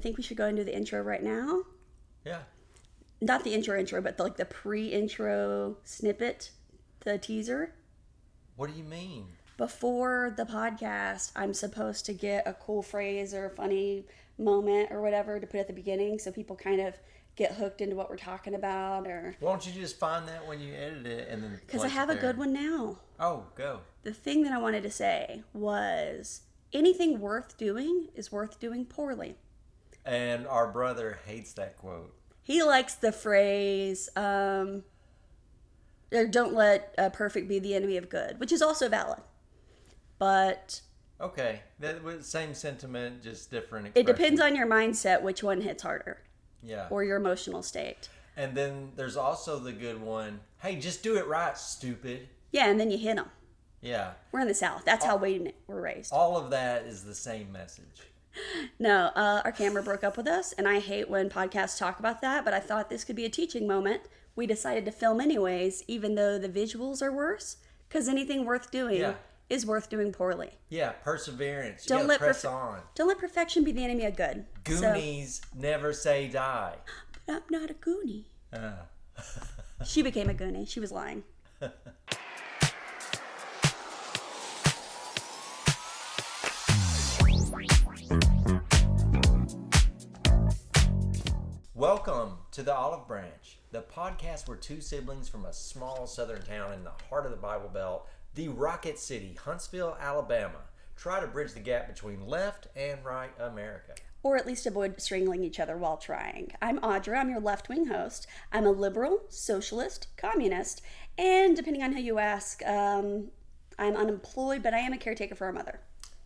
think we should go and do the intro right now. Yeah. Not the intro, but the pre-intro snippet, the teaser. What do you mean? Before the podcast, I'm supposed to get a cool phrase or a funny moment or whatever to put at the beginning so people kind of get hooked into what we're talking about. Or why don't you just find that when you edit it and then because I have a good one now. Oh, go. The thing that I wanted to say was anything worth doing is worth doing poorly. And our brother hates that quote. He likes the phrase, don't let perfect be the enemy of good, which is also valid. But... okay, that was same sentiment, just different expression. It depends on your mindset which one hits harder. Yeah. Or your emotional state. And then there's also the good one, hey, just do it right, stupid. Yeah, and then you hit them. Yeah. We're in the South. That's how we were raised. All of that is the same message. No, our camera broke up with us, and I hate when podcasts talk about that, but I thought this could be a teaching moment. We decided to film anyways, even though the visuals are worse, because anything worth doing is worth doing poorly. Yeah, perseverance. Don't let press on. Don't let perfection be the enemy of good. Goonies never say die. But I'm not a Goonie. She became a Goonie. She was lying. Welcome to the Olive Branch, the podcast where two siblings from a small southern town in the heart of the Bible Belt, the Rocket City, Huntsville, Alabama, try to bridge the gap between left and right America. Or at least avoid strangling each other while trying. I'm Audra, I'm your left-wing host. I'm a liberal, socialist, communist, and depending on who you ask, I'm unemployed, but I am a caretaker for our mother.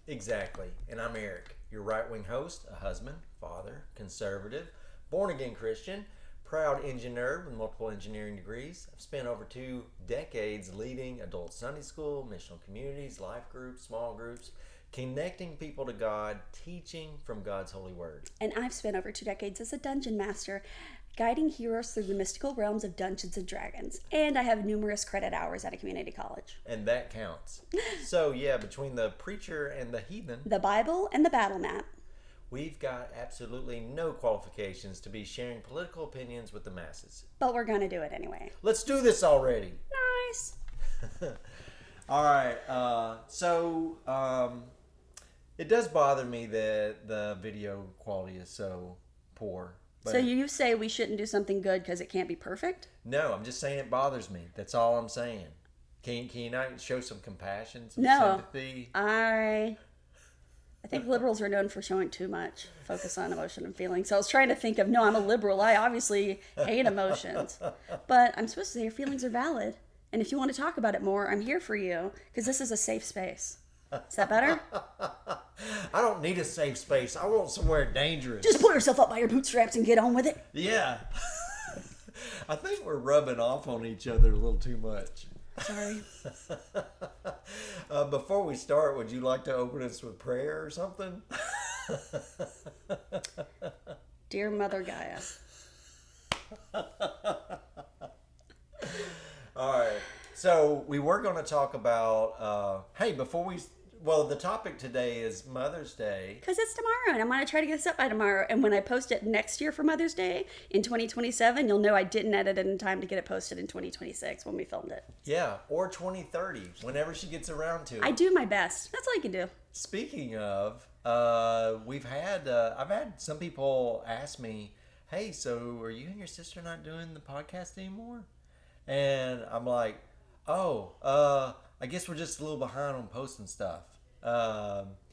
Exactly. And I'm Eric, your right-wing host, a husband, father, conservative, born-again Christian, proud engineer with multiple engineering degrees. I've spent over 2 decades leading adult Sunday school, missional communities, life groups, small groups, connecting people to God, teaching from God's holy word. And I've spent over 2 decades as a dungeon master, guiding heroes through the mystical realms of Dungeons and Dragons. And I have numerous credit hours at a community college. And that counts. So yeah, between the preacher and the heathen, the Bible and the battle map, we've got absolutely no qualifications to be sharing political opinions with the masses. But we're going to do it anyway. Let's do this already. Nice. All right. It does bother me that the video quality is so poor. But so you say we shouldn't do something good because it can't be perfect? No, I'm just saying it bothers me. That's all I'm saying. Can you not show some compassion, some No, sympathy? I think liberals are known for showing too much focus on emotion and feelings. So I was trying to think of, no, I'm a liberal. I obviously hate emotions. But I'm supposed to say your feelings are valid. And if you want to talk about it more, I'm here for you because this is a safe space. Is that better? I don't need a safe space. I want somewhere dangerous. Just pull yourself up by your bootstraps and get on with it. Yeah. I think we're rubbing off on each other a little too much. Sorry. Before we start, would you like to open us with prayer or something? Dear Mother Gaia. All right. So we were going to talk about, the topic today is Mother's Day. Because it's tomorrow, and I'm going to try to get this up by tomorrow. And when I post it next year for Mother's Day in 2027, you'll know I didn't edit it in time to get it posted in 2026 when we filmed it. Yeah, or 2030, whenever she gets around to it. I do my best. That's all I can do. Speaking of, I've had some people ask me, hey, so are you and your sister not doing the podcast anymore? And I'm like, I guess we're just a little behind on posting stuff.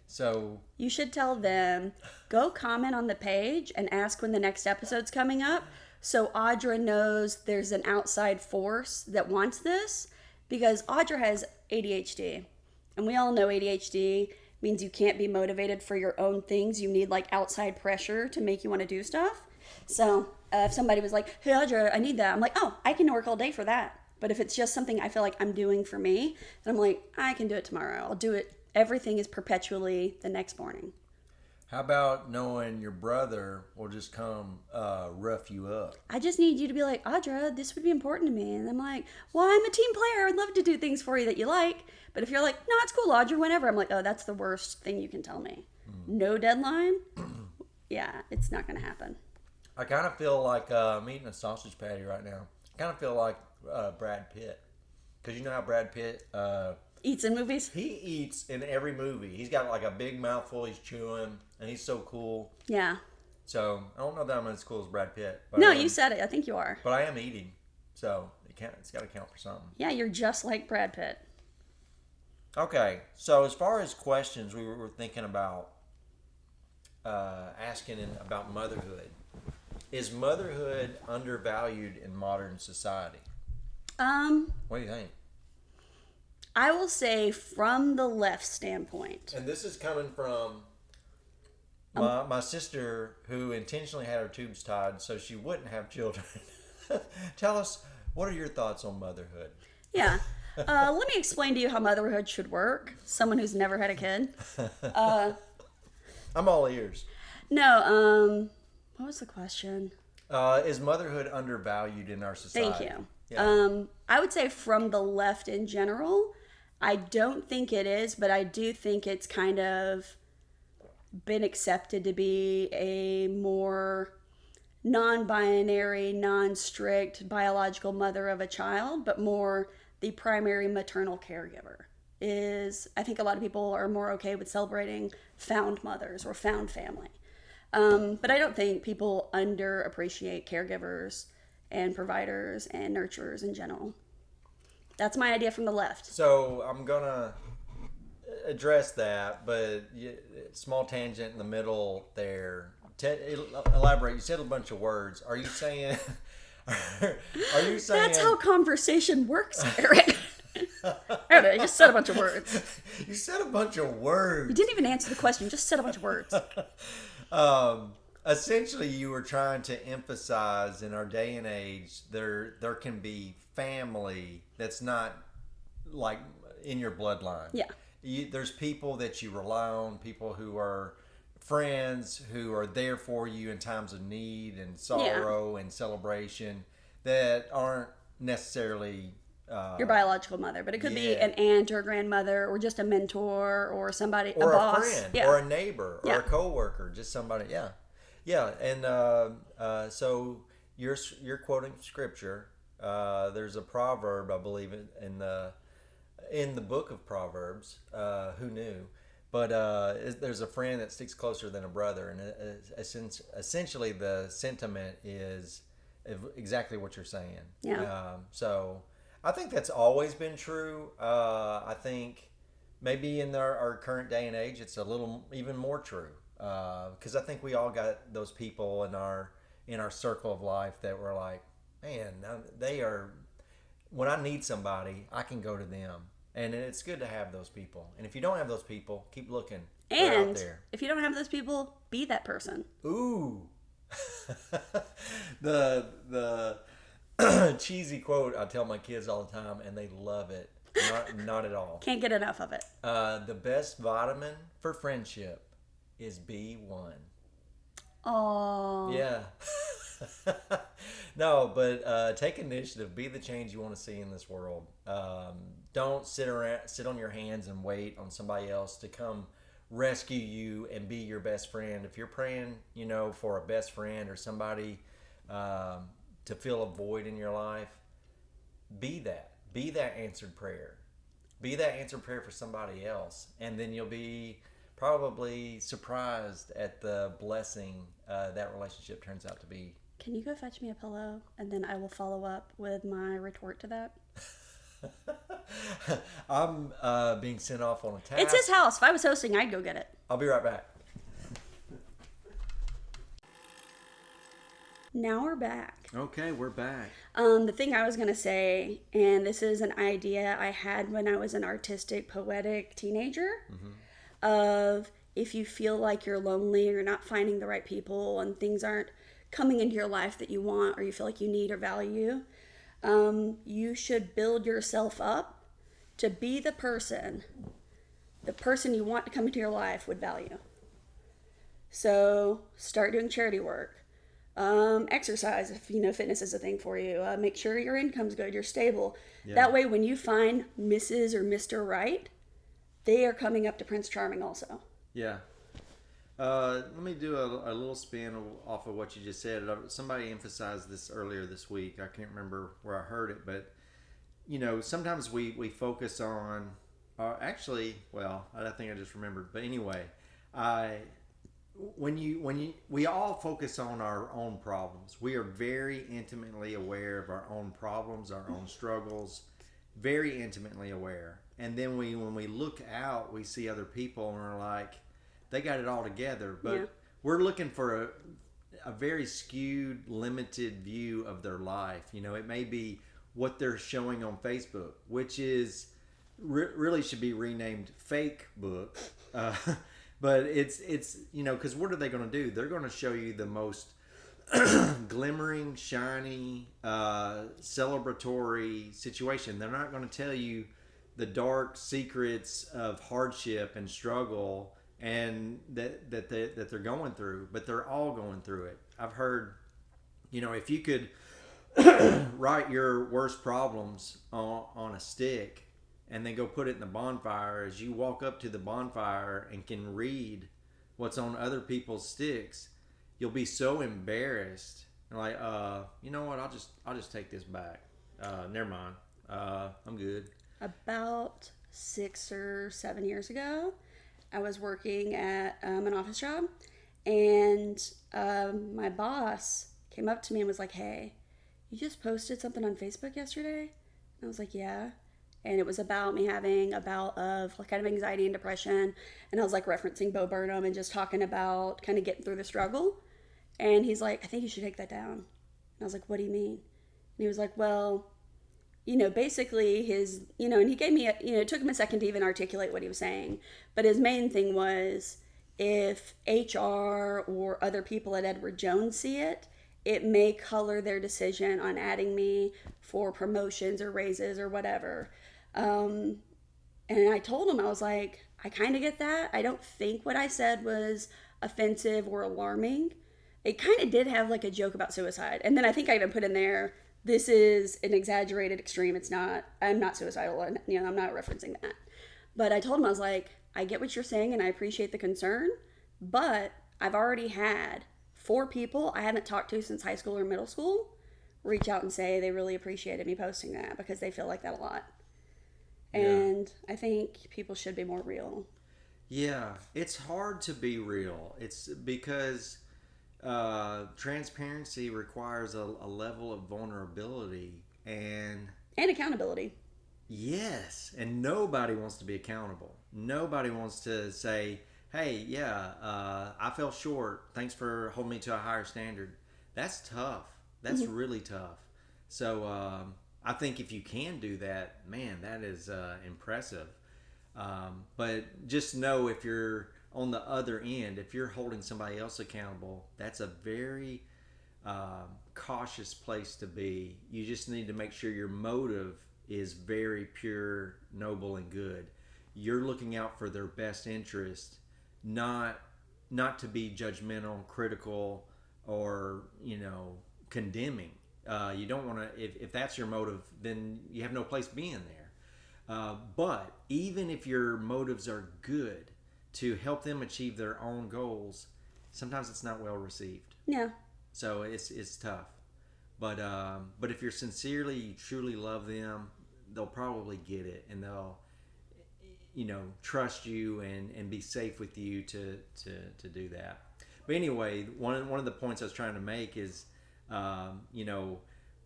So you should tell them, go comment on the page and ask when the next episode's coming up, so Audra knows there's an outside force that wants this, because Audra has ADHD, and we all know ADHD means you can't be motivated for your own things. You need outside pressure to make you want to do stuff. So if somebody was like, hey Audra, I need that, I'm like, oh, I can work all day for that. But if it's just something I feel like I'm doing for me, then I'm like, I can do it tomorrow. I'll do it. Everything is perpetually the next morning. How about knowing your brother will just come rough you up? I just need you to be like, Audra, this would be important to me. And I'm like, well, I'm a team player. I'd love to do things for you that you like. But if you're like, no, it's cool, Audra, whenever. I'm like, oh, that's the worst thing you can tell me. No deadline. Yeah, it's not going to happen. I kind of feel like I'm eating a sausage patty right now. I kind of feel like Brad Pitt. Because you know how Brad Pitt... Eats in movies? He eats in every movie. He's got like a big mouthful he's chewing, and he's so cool. Yeah. So, I don't know that I'm as cool as Brad Pitt. But No, you said it. I think you are. But I am eating. So, it's got to count for something. Yeah, you're just like Brad Pitt. Okay, so as far as questions we were thinking about asking about motherhood, is motherhood undervalued in modern society? What do you think? I will say from the left standpoint. And this is coming from my sister, who intentionally had her tubes tied so she wouldn't have children. Tell us, what are your thoughts on motherhood? Yeah. Let me explain to you how motherhood should work. Someone who's never had a kid. I'm all ears. No, what was the question? Is motherhood undervalued in our society? Thank you. Yeah. I would say from the left in general, I don't think it is, but I do think it's kind of been accepted to be a more non-binary, non-strict biological mother of a child, but more the primary maternal caregiver. I think a lot of people are more okay with celebrating found mothers or found family. But I don't think people underappreciate caregivers and providers and nurturers in general. That's my idea from the left. So I'm going to address that, but small tangent in the middle there. Elaborate. You said a bunch of words. Are you saying... Are you saying... That's how conversation works, Eric. I just said a bunch of words. You said a bunch of words. You didn't even answer the question. You just said a bunch of words. Essentially, you were trying to emphasize in our day and age, there can be family that's not like in your bloodline. Yeah. There's people that you rely on, people who are friends, who are there for you in times of need and sorrow and celebration, that aren't necessarily your biological mother, but it could be an aunt or a grandmother or just a mentor or somebody, or a boss, friend, or a neighbor, or a coworker, just somebody. And so you're quoting scripture. There's a proverb, I believe, in the book of Proverbs. Who knew? But there's a friend that sticks closer than a brother, and essentially the sentiment is exactly what you're saying. Yeah. So I think that's always been true. I think maybe in our current day and age, it's a little even more true. Because I think we all got those people in our circle of life that were like, man, they are. When I need somebody, I can go to them, and it's good to have those people. And if you don't have those people, keep looking. They're out And there. if you don't have those people, be that person. Ooh, the cheesy quote I tell my kids all the time, and they love it. Not at all. Can't get enough of it. The best vitamin for friendship is B1. Oh. Yeah. No, but take initiative. Be the change you want to see in this world. Don't sit on your hands and wait on somebody else to come rescue you and be your best friend. If you're praying, for a best friend or somebody to fill a void in your life, be that. Be that answered prayer. Be that answered prayer for somebody else, and then you'll be probably surprised at the blessing that relationship turns out to be. Can you go fetch me a pillow, and then I will follow up with my retort to that? I'm being sent off on a task. It's his house. If I was hosting, I'd go get it. I'll be right back. Now we're back. Okay, we're back. The thing I was going to say, and this is an idea I had when I was an artistic, poetic teenager, of if you feel like you're lonely or you're not finding the right people and things aren't coming into your life that you want or you feel like you need or value, you should build yourself up to be the person you want to come into your life would value. So start doing charity work. Exercise if fitness is a thing for you. Make sure your income's good, you're stable. Yeah. That way when you find Mrs. or Mr. Right, they are coming up to Prince Charming also. Yeah. Let me do a little spin off of what you just said. Somebody emphasized this earlier this week. I can't remember where I heard it, but sometimes we focus on. Actually, well, I think I just remembered. But anyway, I we all focus on our own problems. We are very intimately aware of our own problems, our own struggles, very intimately aware. And then when we look out, we see other people and we're like, they got it all together. But we're looking for a very skewed, limited view of their life. It may be what they're showing on Facebook, which is really should be renamed Fake Book. But it's because what are they going to do? They're going to show you the most glimmering, shiny, celebratory situation. They're not going to tell you the dark secrets of hardship and struggle and that they're going through. But they're all going through it. I've heard, if you could write your worst problems on a stick and then go put it in the bonfire, as you walk up to the bonfire and can read what's on other people's sticks, you'll be so embarrassed and like, you know what? I'll just take this back. Never mind. I'm good. About 6 or 7 years ago, I was working at an office job, and my boss came up to me and was like, "Hey, you just posted something on Facebook yesterday?" And I was like, "Yeah." And it was about me having a bout of kind of anxiety and depression. And I was referencing Bo Burnham and just talking about kind of getting through the struggle. And he's like, "I think you should take that down." And I was like, "What do you mean?" And he was like, "Well, basically his, and he gave me, it took him a second to even articulate what he was saying. But his main thing was, if HR or other people at Edward Jones see it, it may color their decision on adding me for promotions or raises or whatever." And I told him, I was like, "I kind of get that. I don't think what I said was offensive or alarming." It kind of did have a joke about suicide. And then I think I even put in there, this is an exaggerated extreme. I'm not suicidal. And, I'm not referencing that. But I told him, I was like, "I get what you're saying and I appreciate the concern, but I've already had 4 people I haven't talked to since high school or middle school reach out and say they really appreciated me posting that because they feel like that a lot." And I think people should be more real. Yeah, it's hard to be real. It's because transparency requires a level of vulnerability and accountability. Yes, and nobody wants to be accountable. Nobody wants to say, "Hey, I fell short. Thanks for holding me to a higher standard." That's tough. That's really tough. So I think if you can do that, man, that is impressive. But just know, if you're on the other end, if you're holding somebody else accountable, that's a very cautious place to be. You just need to make sure your motive is very pure, noble, and good. You're looking out for their best interest, not to be judgmental, critical, or condemning. You don't want to. If that's your motive, then you have no place being there. But even if your motives are good to help them achieve their own goals, sometimes it's not well received. Yeah. So it's tough. But if you're sincerely, you truly love them, they'll probably get it, and they'll trust you and be safe with you to do that. But anyway, one of the points I was trying to make is,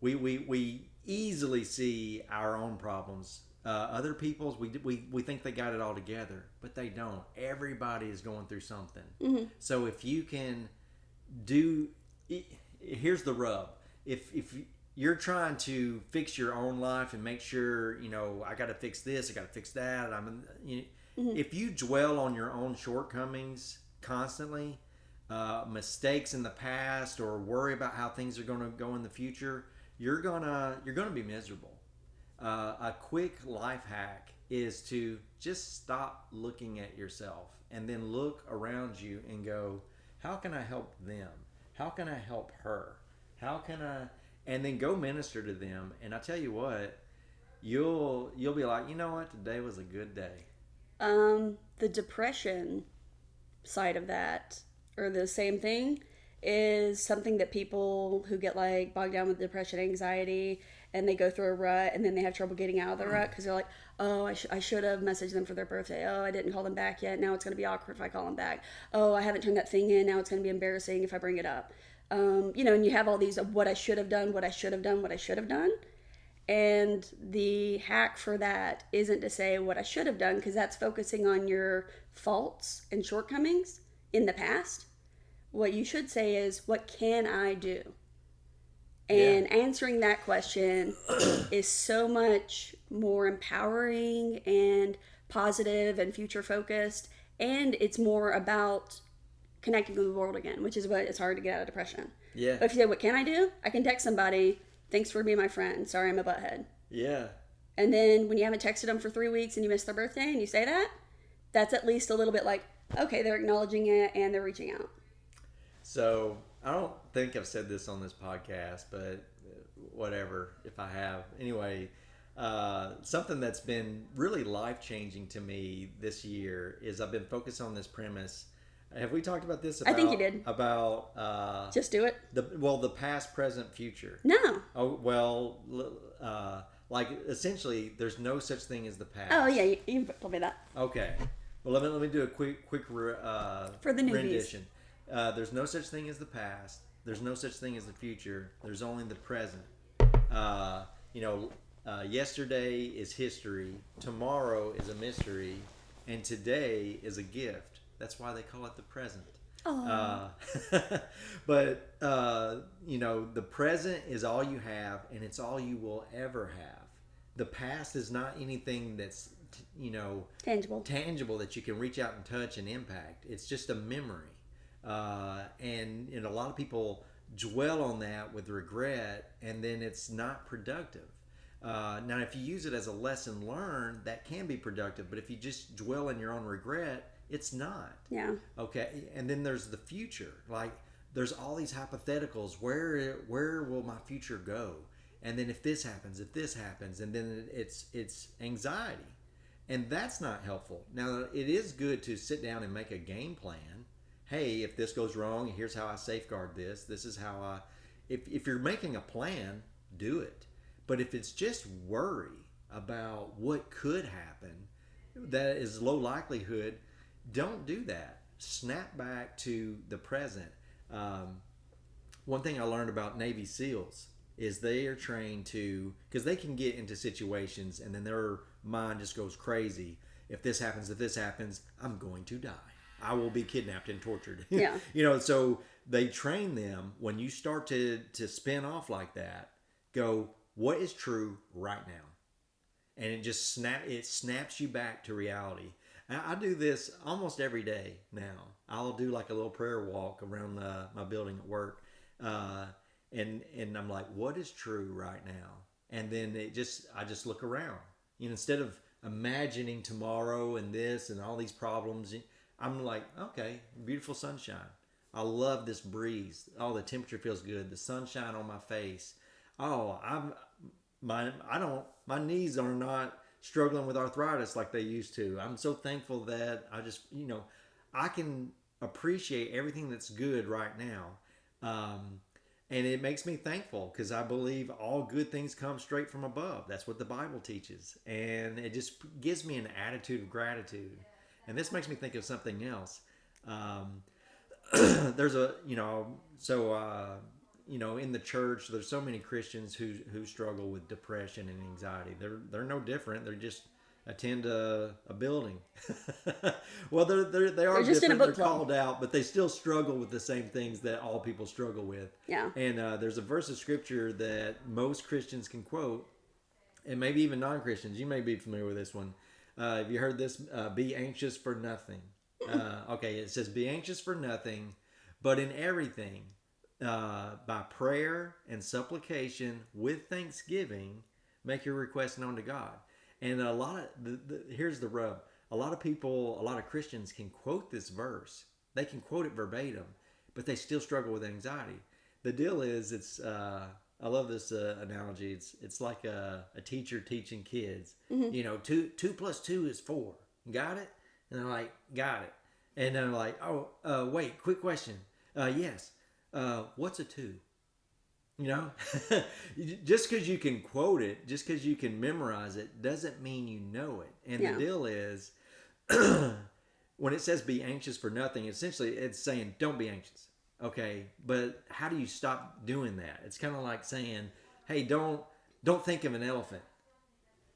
we easily see our own problems. Other people's, we think they got it all together, but they don't. Everybody is going through something. Mm-hmm. So if you can here's the rub. If you're trying to fix your own life and make sure, I got to fix this, I got to fix that. If you dwell on your own shortcomings constantly, mistakes in the past, or worry about how things are going to go in the future, you're gonna be miserable. A quick life hack is to just stop looking at yourself and then look around you and go, how can I help them? How can I help her? How can I? And then go minister to them. And I tell you what, you'll be like, you know what? Today was a good day. The depression side of that, or the same thing, is something that people who get like bogged down with depression, anxiety, and they go through a rut and then they have trouble getting out of the rut because they're like, oh, I should have messaged them for their birthday. Oh, I didn't call them back yet. Now it's going to be awkward if I call them back. Oh, I haven't turned that thing in. Now it's going to be embarrassing if I bring it up. And you have all these of what I should have done, what I should have done, what I should have done. And the hack for that isn't to say what I should have done, because that's focusing on your faults and shortcomings in the past. What you should say is, what can I do? And answering that question is so much more empowering and positive and future focused. And it's more about connecting with the world again, which is what it's hard to get out of depression. Yeah. But if you say, what can I do? I can text somebody, thanks for being my friend. Sorry, I'm a butthead. Yeah. And then when you haven't texted them for 3 weeks and you miss their birthday and you say that, that's at least a little bit like, okay, they're acknowledging it and they're reaching out. So I don't think I've said this on this podcast, but whatever, if I have. Anyway, something that's been really life-changing to me this year is I've been focused on this premise. Have we talked about this? I think you did. About just do it. The past, present, future. No. Oh well, like essentially, there's no such thing as the past. Oh yeah, you told me that. Okay. Well, let me do a quick for the newbies. rendition. There's no such thing as the past. There's no such thing as the future. There's only the present. Yesterday is history. Tomorrow is a mystery, and today is a gift. That's why they call it the present. But the present is all you have, and it's all you will ever have. The past is not anything that's tangible that you can reach out and touch and impact. It's just a memory. And a lot of people dwell on that with regret, and then it's not productive. Now, if you use it as a lesson learned, that can be productive. But if you just dwell in your own regret, it's not. Yeah. Okay. And then there's the future. Like, there's all these hypotheticals. Where will my future go? And then if this happens, and then it's anxiety, and that's not helpful. Now, it is good to sit down and make a game plan. Hey, if this goes wrong, here's how I safeguard this. This is how I. If you're making a plan, do it. But if it's just worry about what could happen, that is low likelihood. Don't do that. Snap back to the present. One thing I learned about Navy SEALs is they are trained to, because they can get into situations and then their mind just goes crazy. If this happens, I'm going to die. I will be kidnapped and tortured. Yeah. So they train them, when you start to spin off like that, go, what is true right now? And it just snaps you back to reality. I do this almost every day now. I'll do like a little prayer walk around my building at work. And I'm like, what is true right now? And then I just look around. Instead of imagining tomorrow and this and all these problems, I'm like, okay, beautiful sunshine. I love this breeze. Oh, the temperature feels good. The sunshine on my face. Oh, my knees are not struggling with arthritis like they used to. I'm so thankful that I can appreciate everything that's good right now. And it makes me thankful because I believe all good things come straight from above. That's what the Bible teaches. And it just gives me an attitude of gratitude. And this makes me think of something else. There's in the church, there's so many Christians who struggle with depression and anxiety. They're no different. They just attend a building. Well, they are just different. in a book They're club. called out, but they still struggle with the same things that all people struggle with. Yeah. And there's a verse of scripture that most Christians can quote, and maybe even non-Christians. You may be familiar with this one. Have you heard this? Be anxious for nothing. Okay, it says, be anxious for nothing, but in everything, by prayer and supplication with thanksgiving, make your request known to God. And a lot of here's the rub. A lot of Christians can quote this verse. They can quote it verbatim, but they still struggle with anxiety. The deal is, I love this analogy. It's like a teacher teaching kids. Mm-hmm. 2 + 2 is 4. Got it? And they're like, got it. And they're like, oh, wait, quick question. Yes. What's a two? You know, just because you can quote it, just because you can memorize it, doesn't mean you know it. And the deal is, when it says be anxious for nothing, essentially it's saying don't be anxious. Okay, but how do you stop doing that? It's kind of like saying, hey, don't think of an elephant.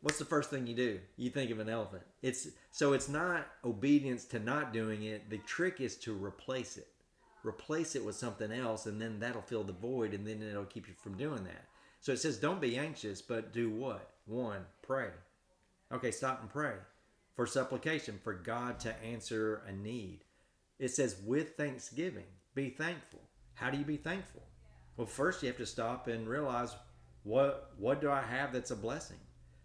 What's the first thing you do? You think of an elephant. It's not obedience to not doing it. The trick is to replace it. Replace it with something else, and then that'll fill the void, and then it'll keep you from doing that. So it says don't be anxious, but do what? 1, pray. Okay, stop and pray. For supplication, for God to answer a need. It says with thanksgiving, be thankful. How do you be thankful? Well, first you have to stop and realize, what do I have that's a blessing?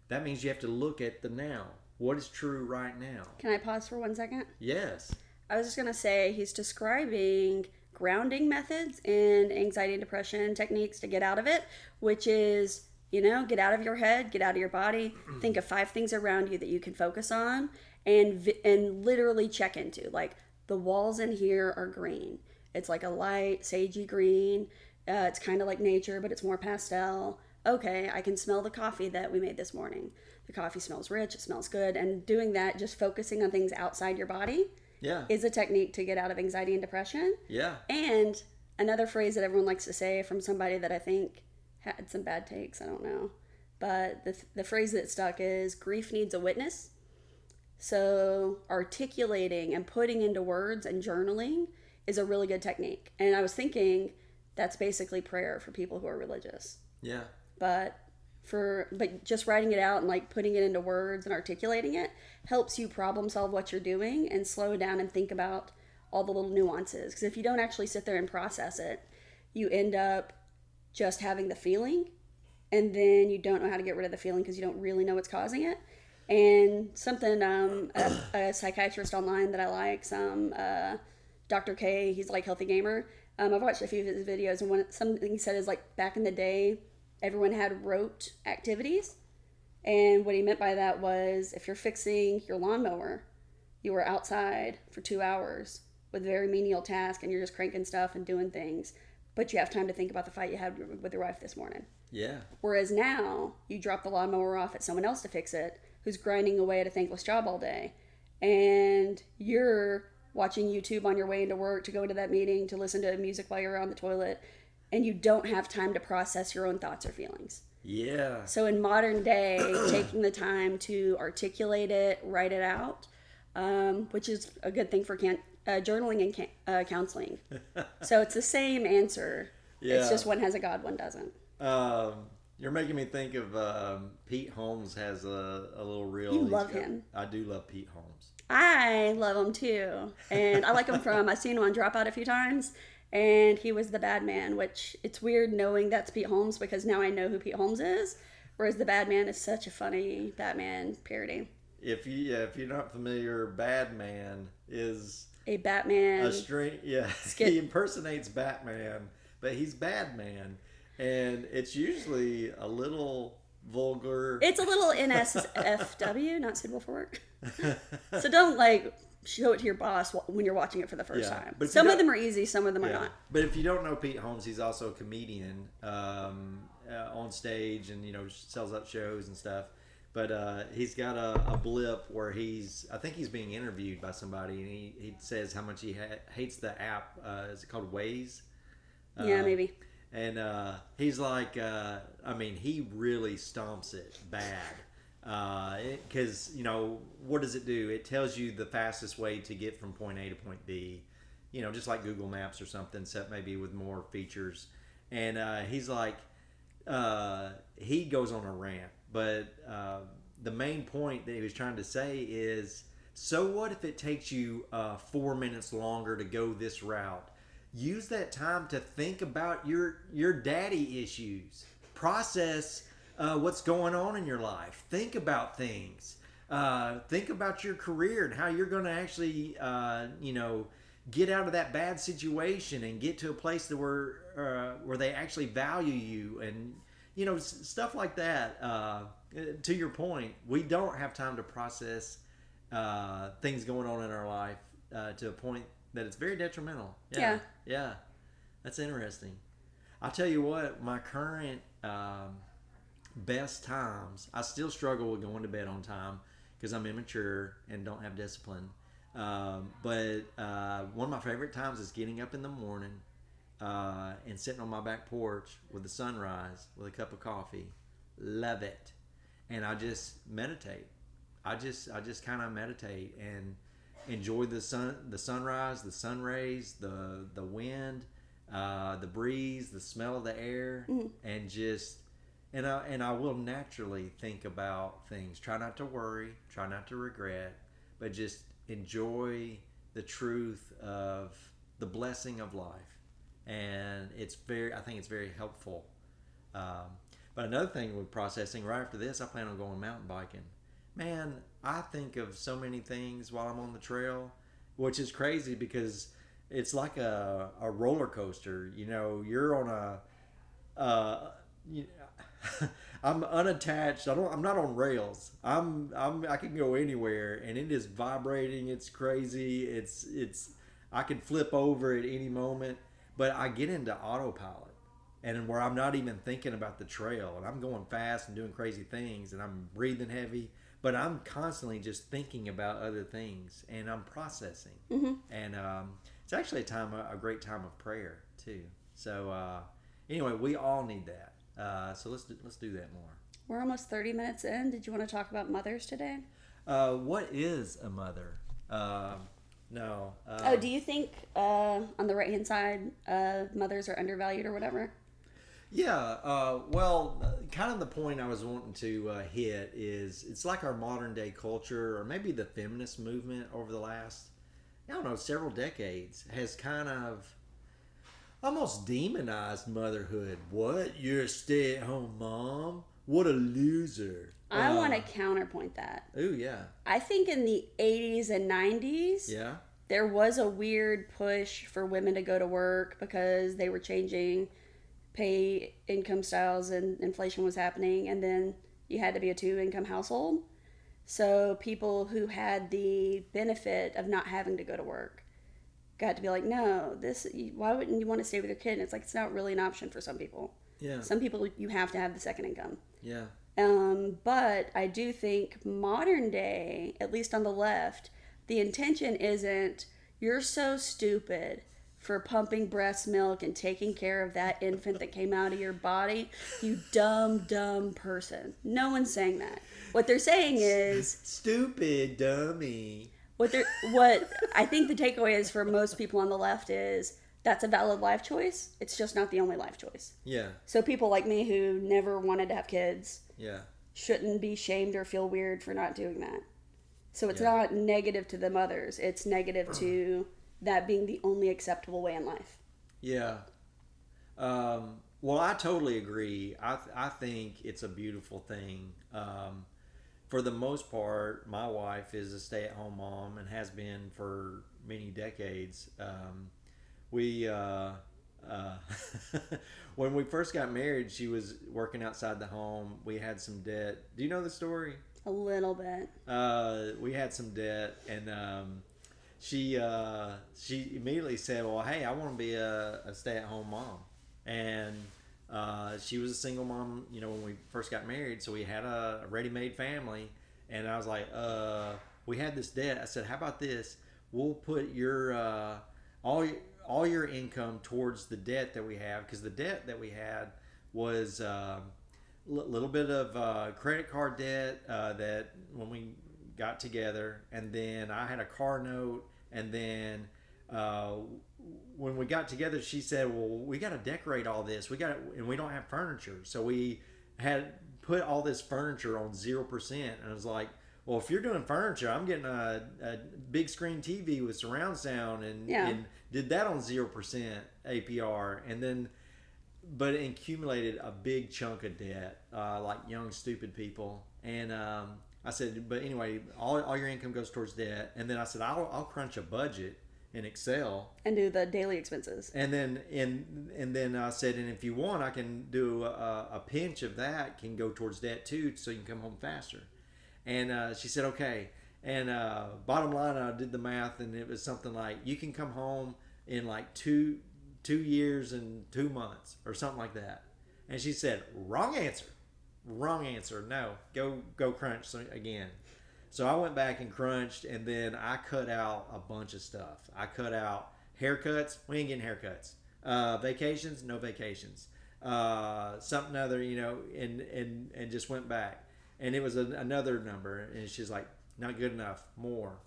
That means you have to look at the now. What is true right now? Can I pause for 1 second? Yes. I was just going to say he's describing grounding methods and anxiety and depression techniques to get out of it, which is, get out of your head, get out of your body, think of 5 things around you that you can focus on and literally check into. Like, the walls in here are green. It's like a light, sagey green. It's kind of like nature, but it's more pastel. Okay, I can smell the coffee that we made this morning. The coffee smells rich, it smells good. And doing that, just focusing on things outside your body is a technique to get out of anxiety and depression. Yeah. And another phrase that everyone likes to say from somebody that I think had some bad takes, I don't know. But the phrase that stuck is grief needs a witness. So articulating and putting into words and journaling is a really good technique. And I was thinking that's basically prayer for people who are religious. Yeah. But just writing it out and like putting it into words and articulating it helps you problem solve what you're doing and slow down and think about all the little nuances. Because if you don't actually sit there and process it, you end up just having the feeling, and then you don't know how to get rid of the feeling because you don't really know what's causing it. And something a psychiatrist online that I like, Dr. K, he's like Healthy Gamer. I've watched a few of his videos, and something he said is like back in the day, everyone had rote activities. And what he meant by that was if you're fixing your lawnmower, you were outside for 2 hours with very menial task and you're just cranking stuff and doing things, but you have time to think about the fight you had with your wife this morning. Yeah. Whereas now you drop the lawnmower off at someone else to fix it who's grinding away at a thankless job all day. And you're watching YouTube on your way into work to go into that meeting, to listen to music while you're on the toilet, and you don't have time to process your own thoughts or feelings. Yeah. So in modern day, taking the time to articulate it, write it out, which is a good thing for journaling and counseling. So it's the same answer. Yeah. It's just one has a God, one doesn't. You're making me think of Pete Holmes has a little reel. You love him. I do love Pete Holmes. I love him too. And I like him I've seen him on Dropout a few times. And he was the bad man, which it's weird knowing that's Pete Holmes because now I know who Pete Holmes is. Whereas the bad man is such a funny Batman parody. If you're not familiar, Batman is a Batman. He impersonates Batman, but he's Batman, and it's usually a little vulgar. It's a little NSFW, not suitable for work. So don't show it to your boss when you're watching it for the first time. But some of them are easy, some of them are not. But if you don't know Pete Holmes, he's also a comedian on stage and sells out shows and stuff. But he's got a blip where I think he's being interviewed by somebody, and he says how much he hates the app. Is it called Waze? Yeah, maybe. And he's like, he really stomps it bad. Because, what does it do? It tells you the fastest way to get from point A to point B, just like Google Maps or something, except maybe with more features. And he's like, he goes on a rant. But the main point that he was trying to say is, so what if it takes you 4 minutes longer to go this route? Use that time to think about your daddy issues. Process what's going on in your life. Think about things. Think about your career and how you're going to actually, get out of that bad situation and get to a place where they actually value you and, stuff like that. To your point, we don't have time to process things going on in our life to a point that it's very detrimental. Yeah. Yeah. That's interesting. I'll tell you what, my current best times, I still struggle with going to bed on time because I'm immature and don't have discipline. But one of my favorite times is getting up in the morning and sitting on my back porch with the sunrise with a cup of coffee. Love it. And I just meditate. I just kind of meditate and enjoy the sunrise, the sun rays, the wind, the breeze, the smell of the air, and just and I will naturally think about things. Try not to worry, try not to regret, but just enjoy the truth of the blessing of life. And I think it's very helpful. But another thing with processing, right after this, I plan on going mountain biking. Man, I think of so many things while I'm on the trail, which is crazy because it's like a roller coaster. You know, you're on I'm unattached. I'm not on rails. I can go anywhere, and it is vibrating. It's crazy. I can flip over at any moment, but I get into autopilot. And where I'm not even thinking about the trail, and I'm going fast and doing crazy things, and I'm breathing heavy, but I'm constantly just thinking about other things, and I'm processing. And it's actually a great time of prayer too. So anyway, we all need that. So let's do that more. We're almost 30 minutes in. Did you want to talk about mothers today? What is a mother? No. Do you think on the right hand side, mothers are undervalued or whatever? Yeah, well, kind of the point I was wanting to hit is it's like our modern day culture, or maybe the feminist movement over the last, I don't know, several decades has kind of almost demonized motherhood. What? You're a stay-at-home mom? What a loser. I want to counterpoint that. Ooh, yeah. I think in the 80s and 90s, there was a weird push for women to go to work because they were changing pay income styles and inflation was happening, and then you had to be a 2-income household. So people who had the benefit of not having to go to work got to be like, no, why wouldn't you want to stay with your kid? And it's like, it's not really an option for some people. Yeah. Some people, you have to have the second income. Yeah. But I do think modern day, at least on the left, the intention isn't, you're so stupid for pumping breast milk and taking care of that infant that came out of your body, you dumb person. No one's saying that. What they're saying is stupid dummy. What I think the takeaway is for most people on the left is that's a valid life choice. It's just not the only life choice. Yeah. So people like me who never wanted to have kids shouldn't be shamed or feel weird for not doing that. So it's not negative to the mothers. It's negative to that being the only acceptable way in life. Yeah. Well, I totally agree. I think it's a beautiful thing. For the most part, my wife is a stay-at-home mom and has been for many decades. When we first got married, she was working outside the home. We had some debt. Do you know the story? A little bit. We had some debt, and she immediately said, well, hey, I want to be a stay-at-home mom. And she was a single mom, when we first got married, so we had a ready-made family. And I was like, we had this debt. I said, how about this? We'll put your all your income towards the debt that we have, because the debt that we had was a little bit of credit card debt that when we got together, and then I had a car note, and then when we got together, she said, well, we got to decorate all this. And we don't have furniture. So we had put all this furniture on 0%. And I was like, well, if you're doing furniture, I'm getting a big screen TV with surround sound, and did that on 0% APR. And then, but it accumulated a big chunk of debt, like young, stupid people. And I said, but anyway, all your income goes towards debt. And then I said, I'll crunch a budget in Excel and do the daily expenses. And then I said, and if you want, I can do a pinch of that can go towards debt too, so you can come home faster. And she said, okay. And bottom line, I did the math, and it was something like you can come home in like 2 years and 2 months or something like that. And she said, wrong answer. Wrong answer. No, go crunch again. So I went back and crunched, and then I cut out a bunch of stuff. I cut out haircuts. We ain't getting haircuts. Vacations, no vacations. Something other, and just went back. And it was another number, and she's like, not good enough. More.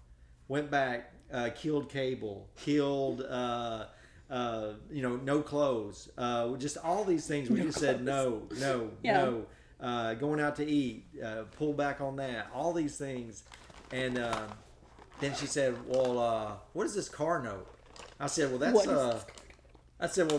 Went back, killed cable, killed, no clothes. Just all these things. We just said no. No. Going out to eat, pull back on that, all these things. And then she said, well, what is this car note? I said, well,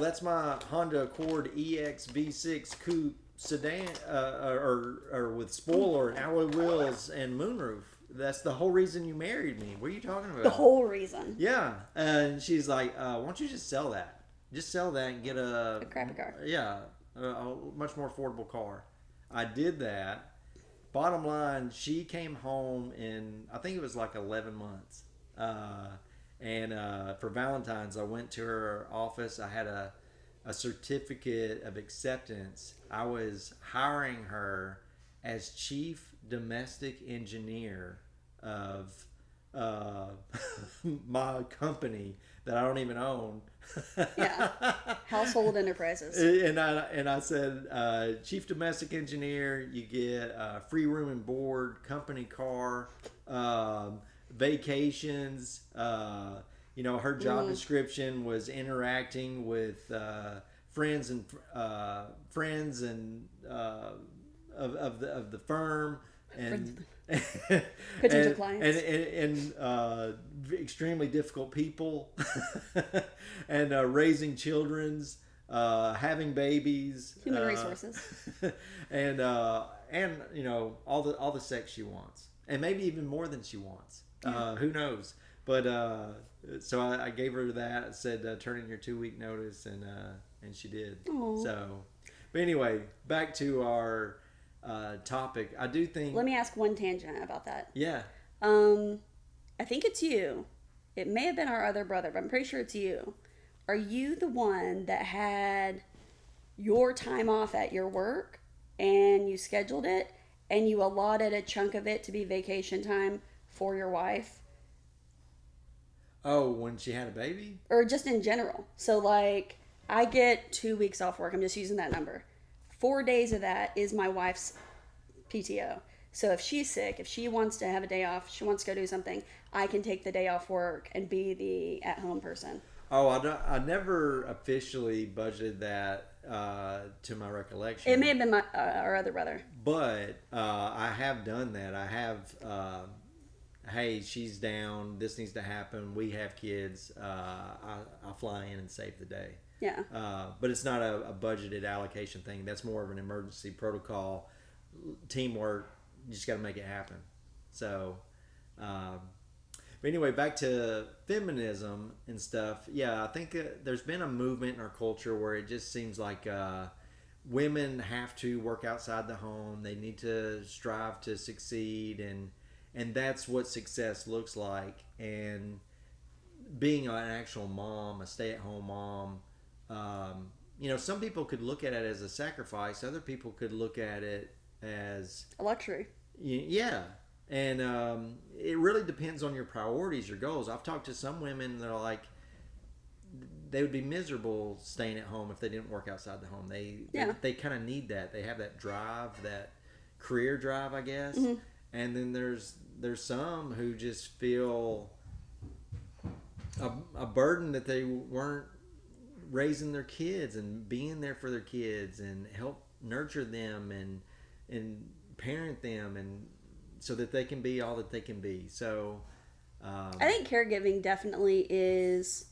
that's my Honda Accord EX V6 Coupe sedan, or with spoiler and alloy wheels and moonroof. That's the whole reason you married me. What are you talking about? The whole reason. Yeah. And she's like, why don't you just sell that? Just sell that and get a crappy car. Yeah. A much more affordable car. I did that. Bottom line, she came home in, I think it was like 11 months. And for Valentine's, I went to her office. I had a certificate of acceptance. I was hiring her as chief domestic engineer of my company that I don't even own. Yeah, household enterprises. And I said, chief domestic engineer, you get free room and board, company car, vacations. Her job description was interacting with friends and of the firm and potential clients and extremely difficult people and raising children's, having babies, human resources, and all the sex she wants, and maybe even more than she wants. Who knows? But so I gave her that. I said, turn in your 2-week notice, and she did. Aww. So, but anyway, back to our topic. I do think. Let me ask one tangent about that. Yeah. I think it's you. It may have been our other brother, but I'm pretty sure it's you. Are you the one that had your time off at your work and you scheduled it and you allotted a chunk of it to be vacation time for your wife? Oh, when she had a baby? Or just in general. So like I get 2 weeks off work. I'm just using that number. 4 days of that is my wife's PTO. So if she's sick, if she wants to have a day off, she wants to go do something, I can take the day off work and be the at-home person. Oh, I never officially budgeted that to my recollection. It may have been our other brother. But I have done that. I have, hey, she's down. This needs to happen. We have kids. I'll fly in and save the day. Yeah. But it's not a budgeted allocation thing. That's more of an emergency protocol, teamwork. You just got to make it happen. So, but anyway, back to feminism and stuff. Yeah, I think there's been a movement in our culture where it just seems like women have to work outside the home. They need to strive to succeed, and that's what success looks like. And being an actual mom, a stay-at-home mom, some people could look at it as a sacrifice. Other people could look at it as a luxury. Yeah. And it really depends on your priorities, your goals. I've talked to some women that are like, they would be miserable staying at home if they didn't work outside the home. They kind of need that. They have that drive, that career drive, I guess. Mm-hmm. And then there's some who just feel a burden that they weren't raising their kids and being there for their kids and help nurture them and parent them, and so that they can be all that they can be. So I think caregiving definitely is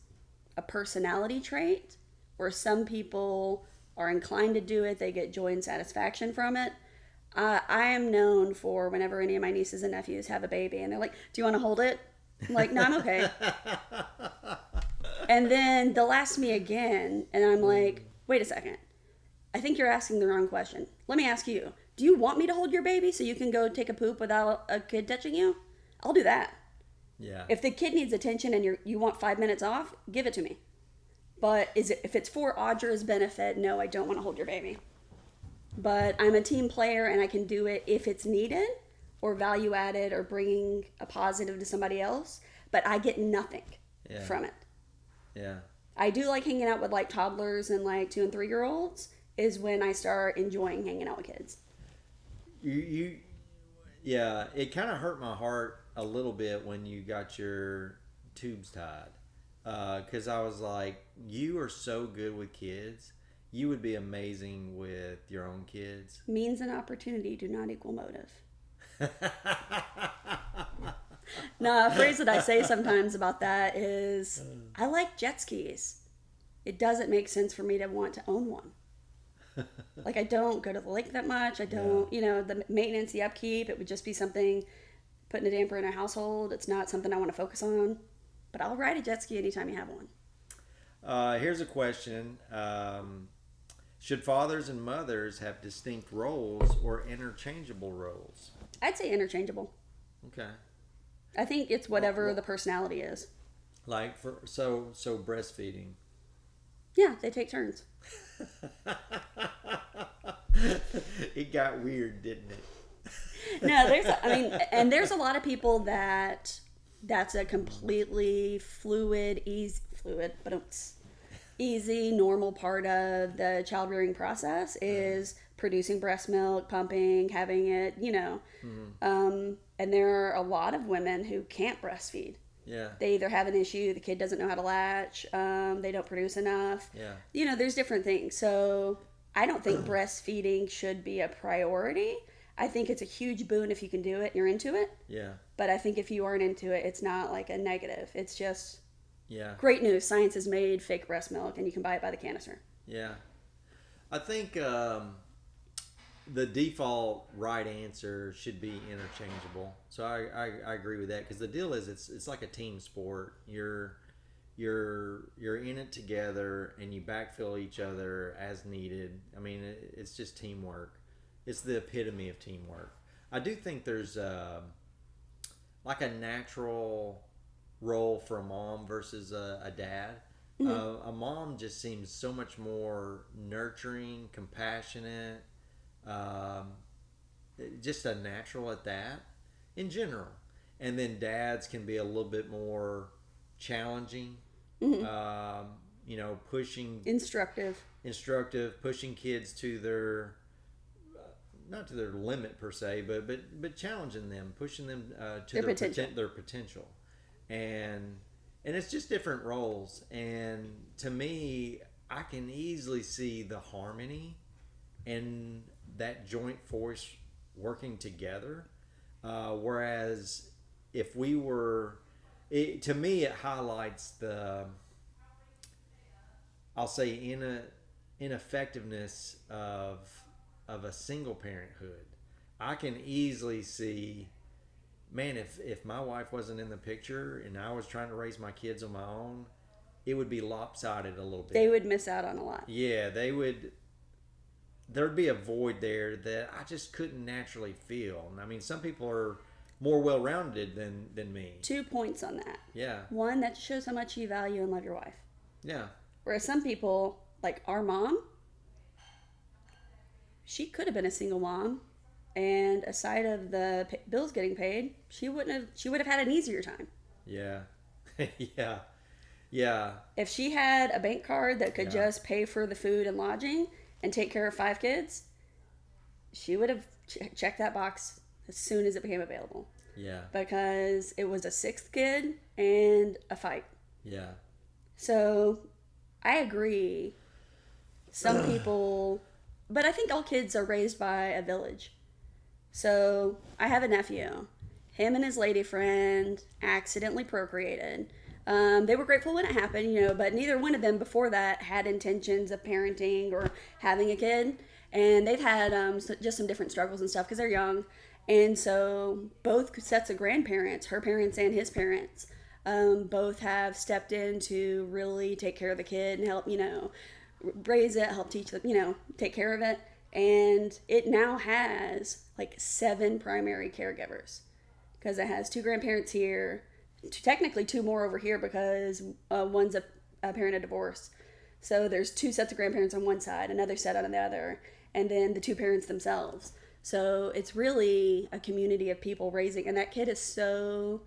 a personality trait where some people are inclined to do it. They get joy and satisfaction from it. I am known for whenever any of my nieces and nephews have a baby and they're like, do you want to hold it? I'm like, no, I'm okay. And then they'll ask me again and I'm like, wait a second. I think you're asking the wrong question. Let me ask you. Do you want me to hold your baby so you can go take a poop without a kid touching you? I'll do that. Yeah. If the kid needs attention and you want 5 minutes off, give it to me. But if it's for Audra's benefit, no, I don't want to hold your baby. But I'm a team player and I can do it if it's needed or value added or bringing a positive to somebody else. But I get nothing from it. Yeah. I do like hanging out with like toddlers and like 2 and 3 year olds is when I start enjoying hanging out with kids. Yeah, it kind of hurt my heart a little bit when you got your tubes tied. Because I was like, you are so good with kids. You would be amazing with your own kids. Means and opportunity do not equal motive. No, a phrase that I say sometimes about that is, I like jet skis. It doesn't make sense for me to want to own one. Like, I don't go to the lake that much. I don't, the maintenance, the upkeep, it would just be something, putting a damper in a household. It's not something I want to focus on. But I'll ride a jet ski anytime you have one. Here's a question. Should fathers and mothers have distinct roles or interchangeable roles? I'd say interchangeable. Okay. I think it's whatever the personality is. Like, so breastfeeding. Yeah, they take turns. It got weird, didn't it? No, there's a lot of people that's a completely easy, normal part of the child rearing process is producing breast milk, pumping, having it, and there are a lot of women who can't breastfeed. Yeah. They either have an issue, the kid doesn't know how to latch, they don't produce enough. Yeah. There's different things. So I don't think breastfeeding should be a priority. I think it's a huge boon if you can do it and you're into it. Yeah. But I think if you aren't into it, it's not like a negative. It's just great news. Science has made fake breast milk and you can buy it by the canister. Yeah. I think the default right answer should be interchangeable. So I agree with that, because the deal is it's like a team sport. You're in it together and you backfill each other as needed. I mean, it's just teamwork. It's the epitome of teamwork. I do think there's like a natural role for a mom versus a dad. Mm-hmm. A mom just seems so much more nurturing, compassionate, just a natural at that in general. And then dads can be a little bit more challenging, pushing, instructive, pushing kids to their not to their limit per se, but challenging them, pushing them to their potential, and it's just different roles. And to me, I can easily see the harmony and that joint force working together. Whereas if we were, to me, it highlights I'll say ineffectiveness of a single parenthood. I can easily see, man, if my wife wasn't in the picture and I was trying to raise my kids on my own, it would be lopsided a little bit. They would miss out on a lot. Yeah, they would. There'd be a void there that I just couldn't naturally feel. I mean, some people are more well-rounded than me. 2 points on that. Yeah. One, that shows how much you value and love your wife. Yeah. Whereas some people, like our mom, she could have been a single mom, and aside of the bills getting paid, she would have had an easier time. Yeah. Yeah. If she had a bank card that could just pay for the food and lodging and take care of 5 kids, she would have checked that box as soon as it became available. Yeah. Because it was a 6th kid and a fight. Yeah. So I agree. Some people, but I think all kids are raised by a village. So I have a nephew. Him and his lady friend accidentally procreated. They were grateful when it happened, but neither one of them before that had intentions of parenting or having a kid. And they've had just some different struggles and stuff because they're young. And so both sets of grandparents, her parents and his parents, both have stepped in to really take care of the kid and help, raise it, help teach them, take care of it. And it now has like 7 primary caregivers. because it has 2 grandparents here, technically 2 more over here because one's a parent of divorce. So there's 2 sets of grandparents on one side, another set on the other, and then the 2 parents themselves. So it's really a community of people raising, and that kid is so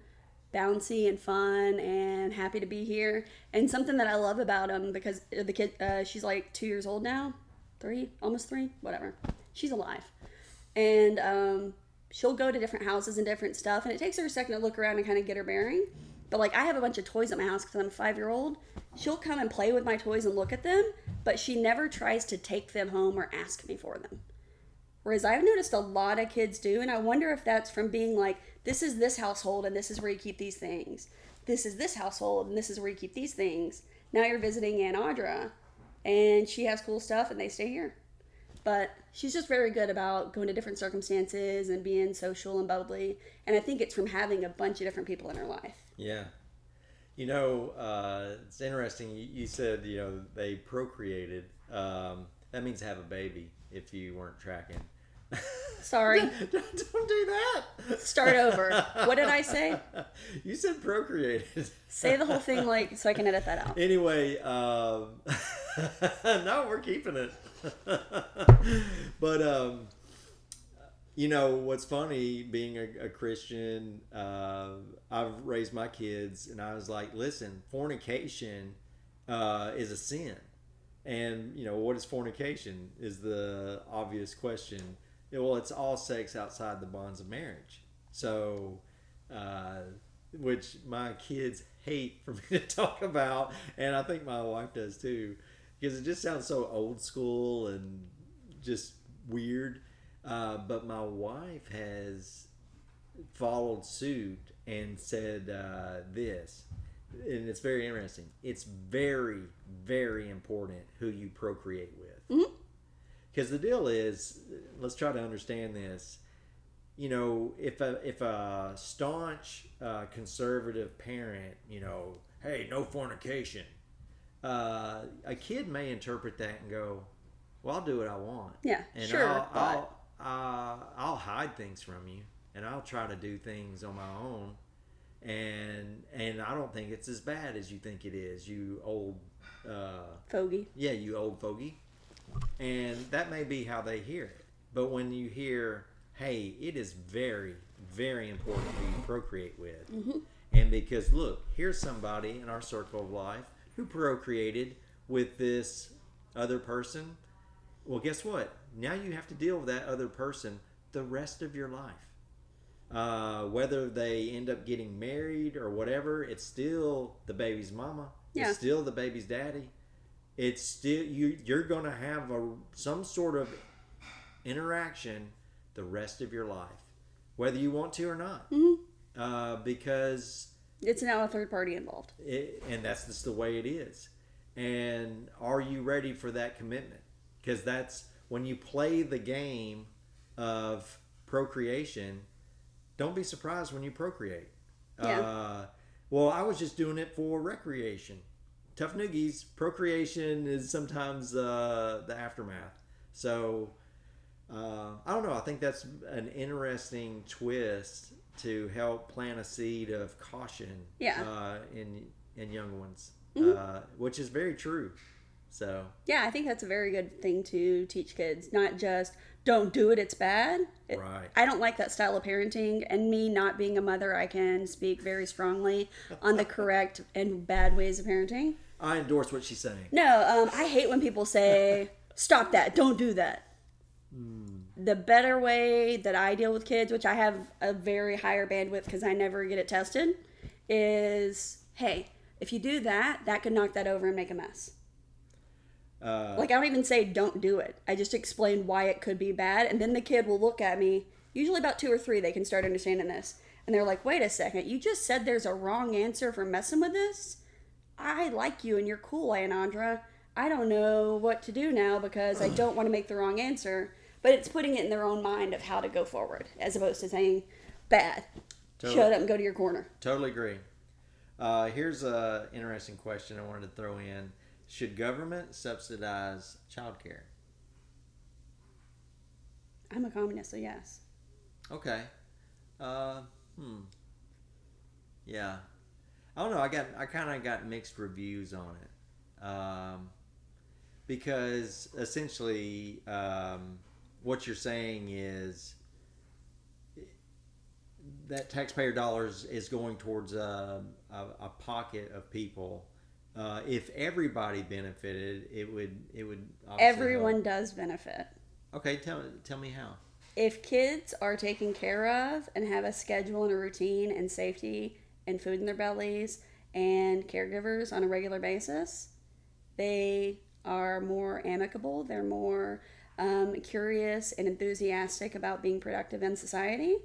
bouncy and fun and happy to be here. And something that I love about him, because the kid, she's like 2 years old now, 3, almost 3, whatever. She's alive. And she'll go to different houses and different stuff, and it takes her a second to look around and kind of get her bearing. But like, I have a bunch of toys at my house because I'm a 5-year-old. She'll come and play with my toys and look at them, but she never tries to take them home or ask me for them. Whereas I've noticed a lot of kids do, and I wonder if that's from being like, this is this household and this is where you keep these things. This is this household and this is where you keep these things. Now you're visiting Aunt Audra, and she has cool stuff and they stay here. But she's just very good about going to different circumstances and being social and bubbly. And I think it's from having a bunch of different people in her life. Yeah. You know, it's interesting. You said, you know, they procreated. That means have a baby if you weren't tracking. Sorry. Don't do that. Start over. What did I say? You said procreated. Say the whole thing like so I can edit that out. Anyway, no, we're keeping it. But you know what's funny, being a Christian, I've raised my kids, and I was like, listen, fornication is a sin. And you know, what is fornication is the obvious question. Well, it's all sex outside the bonds of marriage. So which my kids hate for me to talk about, and I think my wife does too, because it just sounds so old school and just weird. But my wife has followed suit and said this, and it's very interesting. It's very, very important who you procreate with. Because the deal is, let's try to understand this. You know, if a staunch conservative parent, you know, hey, no fornication, a kid may interpret that and go, well, I'll do what I want. Yeah, and sure. I'll hide things from you, and I'll try to do things on my own, and I don't think it's as bad as you think it is, you old fogey. Yeah, you old fogey. And that may be how they hear it. But when you hear, hey, it is very, very important who you procreate with. And because, look, here's somebody in our circle of life who procreated with this other person. Well, guess what? Now you have to deal with that other person the rest of your life. Whether they end up getting married or whatever, it's still the baby's mama. Yeah. It's still the baby's daddy. It's still you're going to have some sort of interaction the rest of your life, whether you want to or not. Because it's now a third party involved. And that's just the way it is. And are you ready for that commitment? Because that's when you play the game of procreation. Don't be surprised when you procreate. Yeah. Well, I was just doing it for recreation. Tough noogies, procreation is sometimes the aftermath. So, I don't know. I think that's an interesting twist to help plant a seed of caution in young ones, which is very true. So yeah, I think that's a very good thing to teach kids. Not just don't do it, it's bad. Right. I don't like that style of parenting, and me not being a mother, I can speak very strongly on the correct and bad ways of parenting. I endorse what she's saying. No, I hate when people say, stop that, don't do that. The better way that I deal with kids, which I have a very higher bandwidth because I never get it tested, is, hey, if you do that, that could knock that over and make a mess. Like, I don't even say don't do it. I just explain why it could be bad, and then the kid will look at me. Usually about 2 or 3, they can start understanding this. And they're like, wait a second, you just said there's a wrong answer for messing with this? I like you and you're cool, Aunt Audra. I don't know what to do now because I don't want to make the wrong answer. But it's putting it in their own mind of how to go forward, as opposed to saying, bad. Totally. Shut up and go to your corner. Totally agree. Here's an interesting question I wanted to throw in. Should government subsidize childcare? I'm a communist, so yes. Okay. Yeah. I don't know. I kind of got mixed reviews on it, because essentially, what you're saying is that taxpayer dollars is going towards a pocket of people. If everybody benefited, it would obviously Everyone help. does benefit. Okay, tell me how. If kids are taken care of and have a schedule and a routine and safety and food in their bellies and caregivers on a regular basis, they are more amicable. They're more curious and enthusiastic about being productive in society,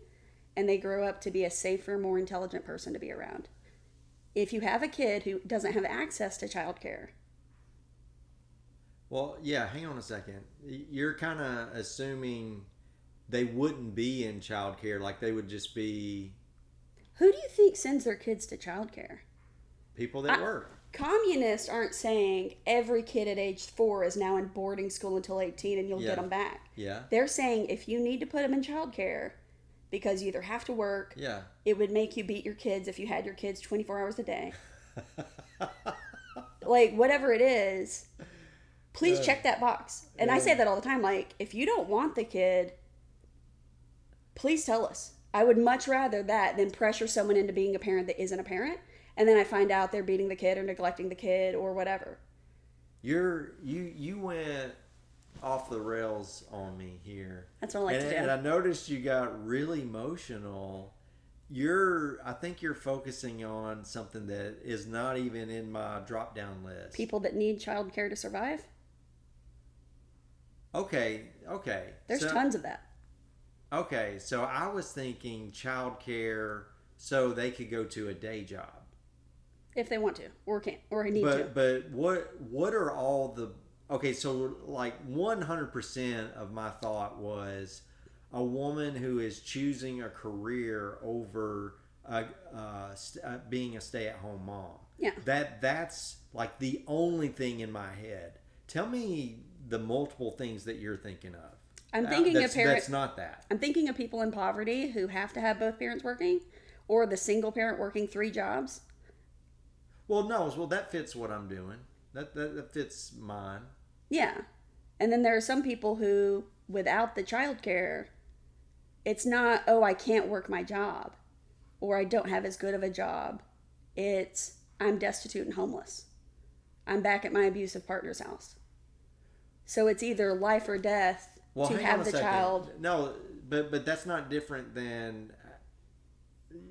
and they grow up to be a safer, more intelligent person to be around. If you have a kid who doesn't have access to childcare, Well, yeah, hang on a second. You're kind of assuming they wouldn't be in childcare, like they would just be who do you think sends their kids to childcare? people that work. Communists aren't saying every kid at age 4 is now in boarding school until 18 and you'll Yeah. get them back. Yeah. They're saying if you need to put them in childcare because you either have to work, Yeah. it would make you beat your kids if you had your kids 24 hours a day. Like, whatever it is, please check that box. And I say that all the time. Like, if you don't want the kid, please tell us. I would much rather that than pressure someone into being a parent that isn't a parent. And then I find out they're beating the kid or neglecting the kid or whatever. You went off the rails on me here. That's what I like to do. And I noticed you got really emotional. I think you're focusing on something that is not even in my drop down list. People that need childcare to survive. Okay. There's tons of that. Okay, so I was thinking childcare so they could go to a day job. If they want to or can't or need to. But what are all the okay? So like 100% of my thought was a woman who is choosing a career over being a stay-at-home mom. Yeah. That's like the only thing in my head. Tell me the multiple things that you're thinking of. I'm thinking of parents. That's not that. I'm thinking of people in poverty who have to have both parents working, or the single parent working 3 jobs. Well, no. Well, that fits what I'm doing. That fits mine. Yeah. And then there are some people who, without the childcare, it's not, oh, I can't work my job, or I don't have as good of a job. It's, I'm destitute and homeless. I'm back at my abusive partner's house. So it's either life or death to have the child. No, but that's not different than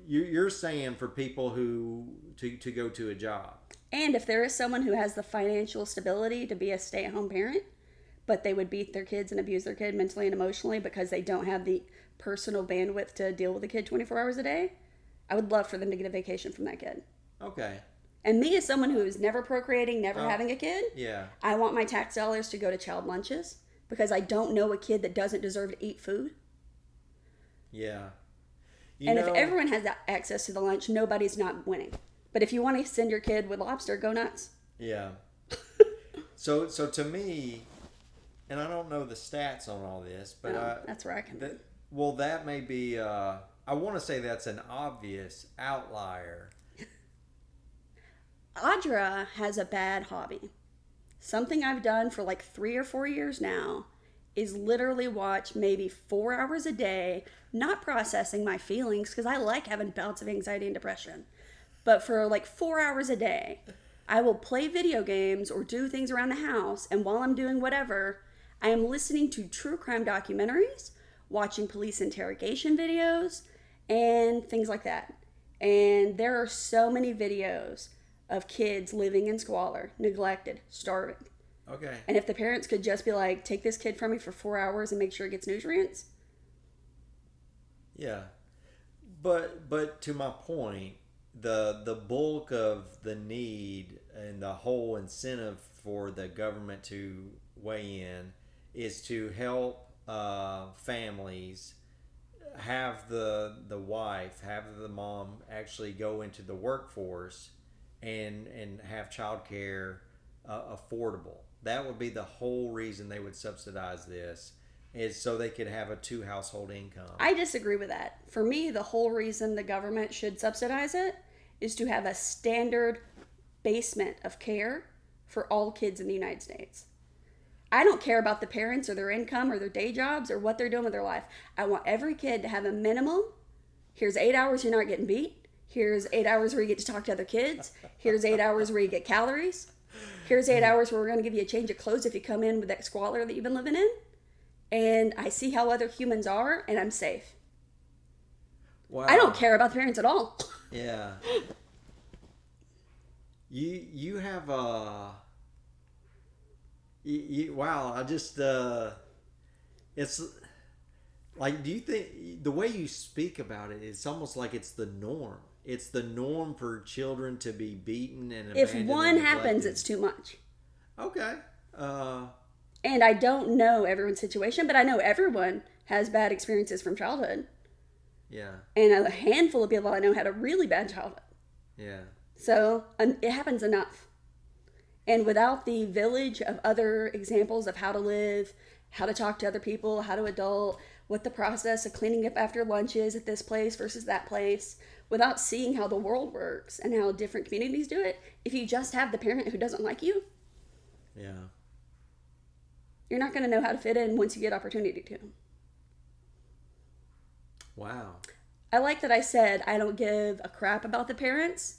you're saying for people who to go to a job. And if there is someone who has the financial stability to be a stay-at-home parent, but they would beat their kids and abuse their kid mentally and emotionally because they don't have the personal bandwidth to deal with a kid 24 hours a day, I would love for them to get a vacation from that kid. Okay. And me as someone who is never procreating, never having a kid, yeah, I want my tax dollars to go to child lunches because I don't know a kid that doesn't deserve to eat food. Yeah. If everyone has that access to the lunch, nobody's not winning. But if you want to send your kid with lobster, go nuts. Yeah. So to me, and I don't know the stats on all this, but that's where I can. That may be. I want to say that's an obvious outlier. Audra has a bad hobby. Something I've done for like 3 or 4 years now is literally watch maybe 4 hours a day, not processing my feelings because I like having bouts of anxiety and depression. But for like 4 hours a day, I will play video games or do things around the house. And while I'm doing whatever, I am listening to true crime documentaries, watching police interrogation videos, and things like that. And there are so many videos of kids living in squalor, neglected, starving. Okay. And if the parents could just be like, take this kid from me for 4 hours and make sure it gets nutrients. Yeah. But to my point, the bulk of the need and the whole incentive for the government to weigh in is to help families have the wife, have the mom actually go into the workforce and have childcare affordable. That would be the whole reason they would subsidize this. is so they could have a 2 household income. I disagree with that. For me, the whole reason the government should subsidize it is to have a standard basement of care for all kids in the United States. I don't care about the parents or their income or their day jobs or what they're doing with their life. I want every kid to have a minimum. Here's 8 hours you're not getting beat. Here's 8 hours where you get to talk to other kids. Here's 8 hours where you get calories. Here's 8 hours where we're going to give you a change of clothes if you come in with that squalor that you've been living in. And I see how other humans are, and I'm safe. Wow. I don't care about the parents at all. Yeah. You have wow, I just it's like, do you think the way you speak about it, it's almost like it's the norm. It's the norm for children to be beaten and abandoned. If one and happens, it's too much. Okay. And I don't know everyone's situation, but I know everyone has bad experiences from childhood. Yeah. And a handful of people I know had a really bad childhood. Yeah. So it happens enough. And without the village of other examples of how to live, how to talk to other people, how to adult, what the process of cleaning up after lunch is at this place versus that place, without seeing how the world works and how different communities do it, if you just have the parent who doesn't like you, Yeah. you're not going to know how to fit in once you get opportunity to. Wow. I like that I said I don't give a crap about the parents,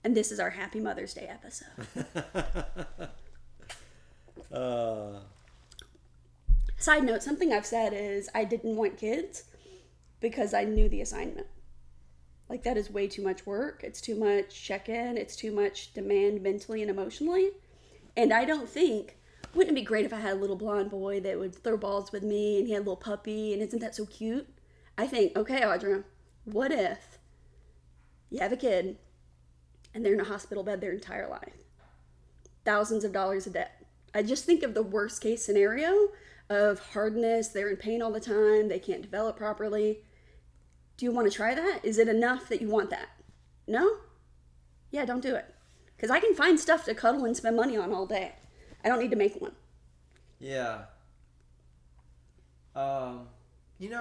and this is our Happy Mother's Day episode. Side note, something I've said is I didn't want kids because I knew the assignment. Like, that is way too much work. It's too much check-in. It's too much demand mentally and emotionally. And I don't think, wouldn't it be great if I had a little blonde boy that would throw balls with me and he had a little puppy and isn't that so cute? I think, okay, Audra, what if you have a kid and they're in a hospital bed their entire life? Thousands of dollars of debt. I just think of the worst case scenario of hardness. They're in pain all the time. They can't develop properly. Do you want to try that? Is it enough that you want that? No? Yeah, don't do it. Because I can find stuff to cuddle and spend money on all day. I don't need to make one. Yeah.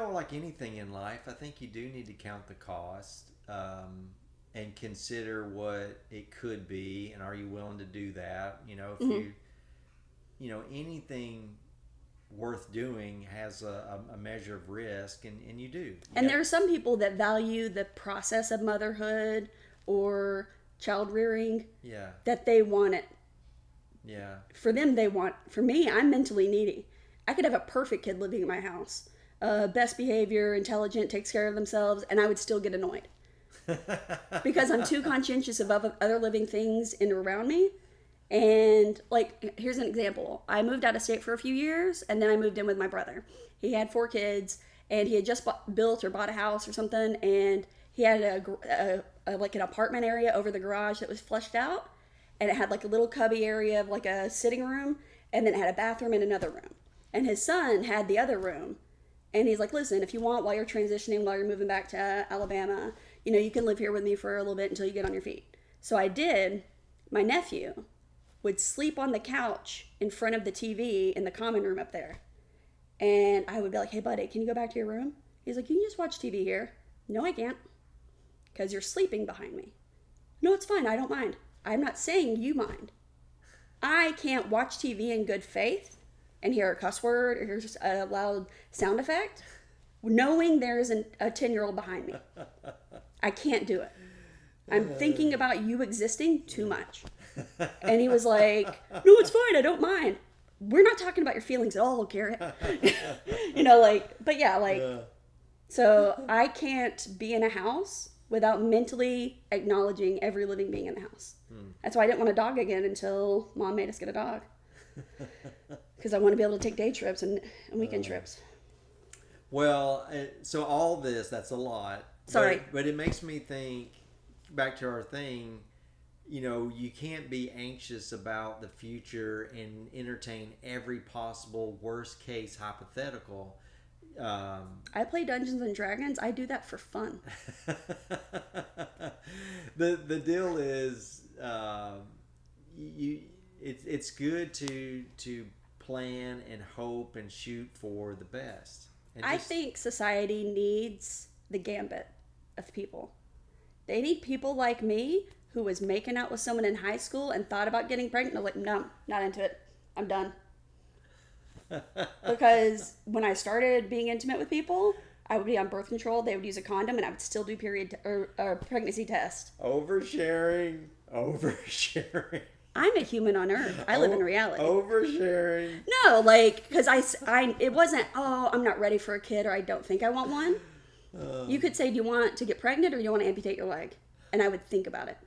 Like anything in life, I think you do need to count the cost and consider what it could be, and are you willing to do that? If anything worth doing has a measure of risk, and you do. And there are some people that value the process of motherhood or child rearing. Yeah. That they want it. Yeah. For them, they want. For me, I'm mentally needy. I could have a perfect kid living in my house. Best behavior, intelligent, takes care of themselves, and I would still get annoyed. Because I'm too conscientious of other living things in or around me. And, like, here's an example. I moved out of state for a few years, and then I moved in with my brother. He had 4 kids, and he had just built or bought a house or something, and he had like an apartment area over the garage that was fleshed out, and it had like a little cubby area of like a sitting room, and then it had a bathroom and another room. And his son had the other room, and he's like, listen, if you want, while you're transitioning, while you're moving back to Alabama, you can live here with me for a little bit until you get on your feet. So I did. My nephew would sleep on the couch in front of the TV in the common room up there. And I would be like, hey, buddy, can you go back to your room? He's like, you can just watch TV here. No, I can't. Because you're sleeping behind me. No, it's fine. I don't mind. I'm not saying you mind. I can't watch TV in good faith and hear a cuss word or hear a loud sound effect knowing there's a 10-year-old behind me. I can't do it. I'm thinking about you existing too much. And he was like, no, it's fine. I don't mind. We're not talking about your feelings at all, Garrett. But yeah, so I can't be in a house without mentally acknowledging every living being in the house. That's why I didn't want a dog again until Mom made us get a dog. Because I want to be able to take day trips and weekend trips. Well, so all this, that's a lot. Sorry. But it makes me think, back to our thing, you can't be anxious about the future and entertain every possible worst case hypothetical. I play Dungeons and Dragons. I do that for fun. The deal is, it's good to plan and hope and shoot for the best. And I think society needs the gambit of people. They need people like me who was making out with someone in high school and thought about getting pregnant. I'm like, no, not into it. I'm done. Because when I started being intimate with people, I would be on birth control. They would use a condom, and I would still do or pregnancy test. Oversharing. I'm a human on Earth. I live in reality. Oversharing. No, like, because it wasn't, oh, I'm not ready for a kid or I don't think I want one. You could say, do you want to get pregnant or do you want to amputate your leg? And I would think about it.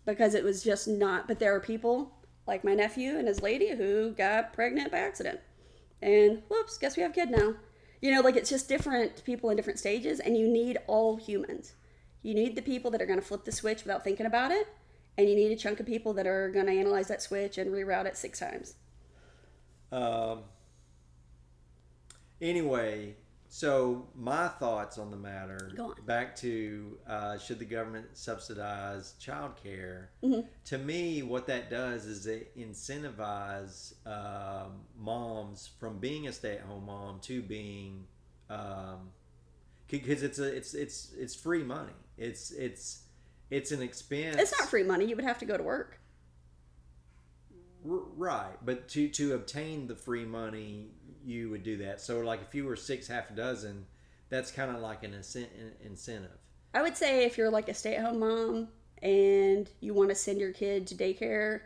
Because it was just not, but there are people like my nephew and his lady who got pregnant by accident. And whoops, guess we have a kid now. You know, like it's just different people in different stages, and you need all humans. You need the people that are going to flip the switch without thinking about it, and you need a chunk of people that are going to analyze that switch and reroute it 6 times. Anyway, so my thoughts on the matter, Go on. back to should the government subsidize childcare? Mm-hmm. To me, what that does is it incentivize moms from being a stay-at-home mom to being, because it's free money. It's an expense. It's not free money. You would have to go to work. Right, but to obtain the free money, you would do that. So, like, if you were 6 half a dozen, that's kind of like an incentive. I would say if you're like a stay-at-home mom and you want to send your kid to daycare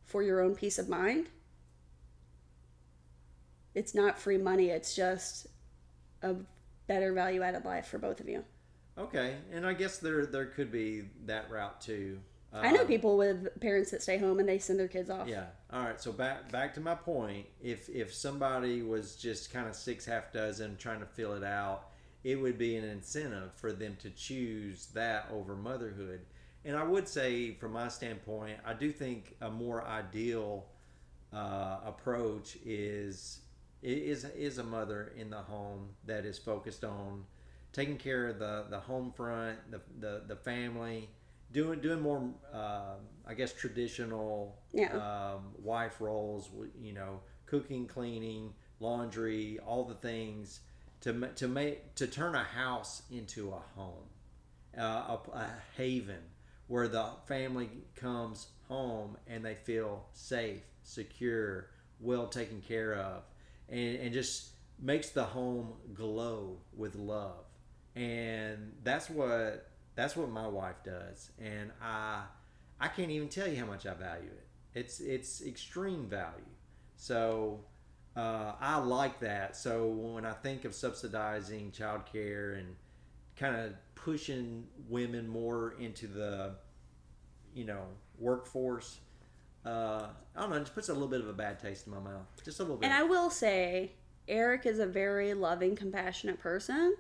for your own peace of mind, it's not free money. It's just a better value-added life for both of you. Okay, and I guess there could be that route too. I know people with parents that stay home and they send their kids off. Yeah. All right. So back to my point. If somebody was just kind of 6 half dozen trying to fill it out, it would be an incentive for them to choose that over motherhood. And I would say, from my standpoint, I do think a more ideal approach is a mother in the home that is focused on taking care of the home front, the family. Doing more, I guess, traditional wife roles. You know, cooking, cleaning, laundry, all the things to turn a house into a home, a haven where the family comes home and they feel safe, secure, well taken care of, and just makes the home glow with love. And that's what my wife does, and I can't even tell you how much I value it. It's extreme value. So I like that. So when I think of subsidizing childcare and kind of pushing women more into the workforce, I don't know, it just puts a little bit of a bad taste in my mouth, just a little bit. And I will say, Eric is a very loving, compassionate person.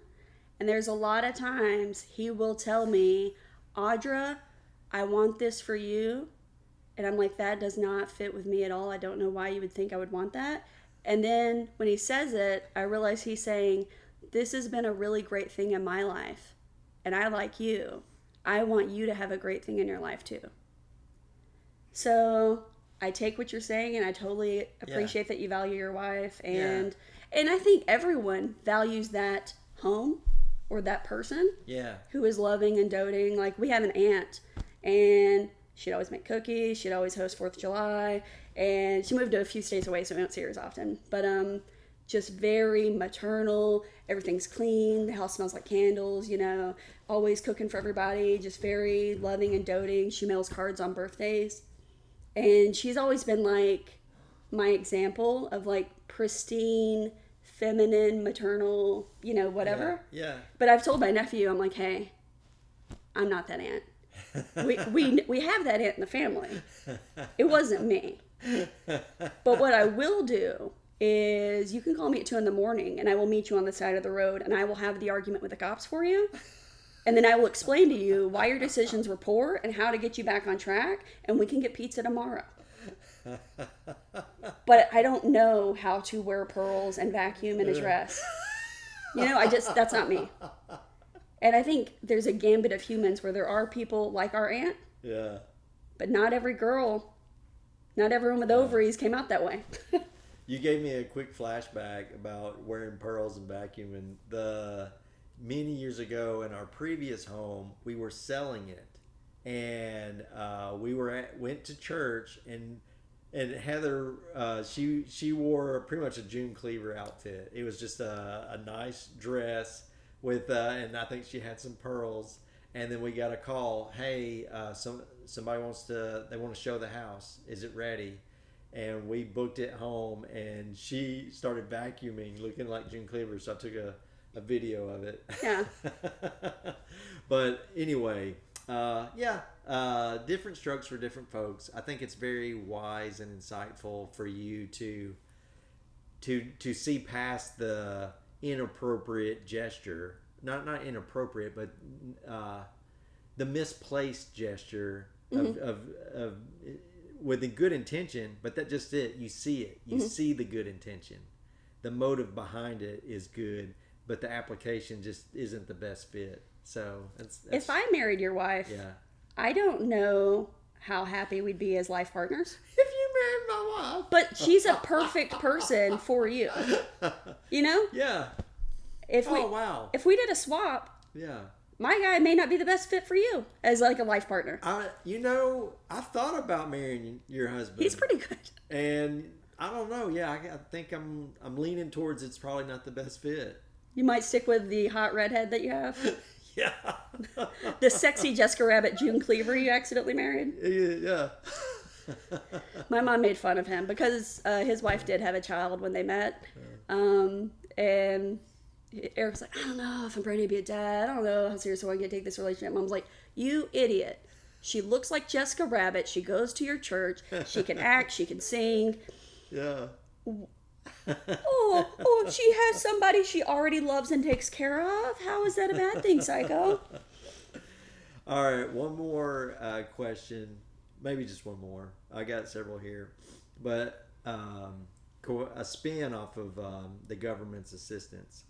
And there's a lot of times he will tell me, Audra, I want this for you. And I'm like, that does not fit with me at all. I don't know why you would think I would want that. And then when he says it, I realize he's saying, this has been a really great thing in my life. And I like you. I want you to have a great thing in your life too. So I take what you're saying, and I totally appreciate that you value your wife. And I think everyone values that home or that person who is loving and doting. Like, we have an aunt, and she'd always make cookies. She'd always host 4th of July. And she moved to a few states away, so we don't see her as often. But just very maternal. Everything's clean. The house smells like candles, always cooking for everybody. Just very loving and doting. She mails cards on birthdays. And she's always been, like, my example of, like, pristine, feminine, maternal, whatever. Yeah. But I've told my nephew, I'm like, hey, I'm not that aunt. We have that aunt in the family. It wasn't me. But what I will do is, you can call me at 2 a.m. and I will meet you on the side of the road, and I will have the argument with the cops for you. And then I will explain to you why your decisions were poor and how to get you back on track, and we can get pizza tomorrow. But I don't know how to wear pearls and vacuum in a dress. That's not me. And I think there's a gambit of humans where there are people like our aunt. Yeah. But not every girl, not everyone with ovaries came out that way. You gave me a quick flashback about wearing pearls and vacuuming. Many years ago in our previous home, we were selling it, and went to church, and Heather, she wore pretty much a June Cleaver outfit. It was just a nice dress with, and I think she had some pearls. And then we got a call. Hey, somebody they want to show the house. Is it ready? And we booked it home, and she started vacuuming, looking like June Cleaver. So I took a video of it. Yeah. But anyway, different strokes for different folks. I think it's very wise and insightful for you to see past the inappropriate gesture. Not inappropriate, but the misplaced gesture of with a good intention. But that's just it. You see it. You see the good intention. The motive behind it is good, but the application just isn't the best fit. So if I married your wife, I don't know how happy we'd be as life partners. If you married my wife, but she's a perfect person for you. You know? Yeah. If we did a swap, my guy may not be the best fit for you as like a life partner. I've thought about marrying your husband. He's pretty good. And I don't know. Yeah, I think I'm leaning towards it's probably not the best fit. You might stick with the hot redhead that you have. Yeah. The sexy Jessica Rabbit June Cleaver you accidentally married. Yeah. My mom made fun of him because his wife did have a child when they met. And Eric was like, I don't know if I'm ready to be a dad. I don't know how serious I want to take this relationship. Mom's like, you idiot. She looks like Jessica Rabbit. She goes to your church. She can act. She can sing. Yeah. Oh, she has somebody she already loves and takes care of? How is that a bad thing, psycho? All right, one more question. Maybe just one more. I got several here. But a spin off of the government's assistance.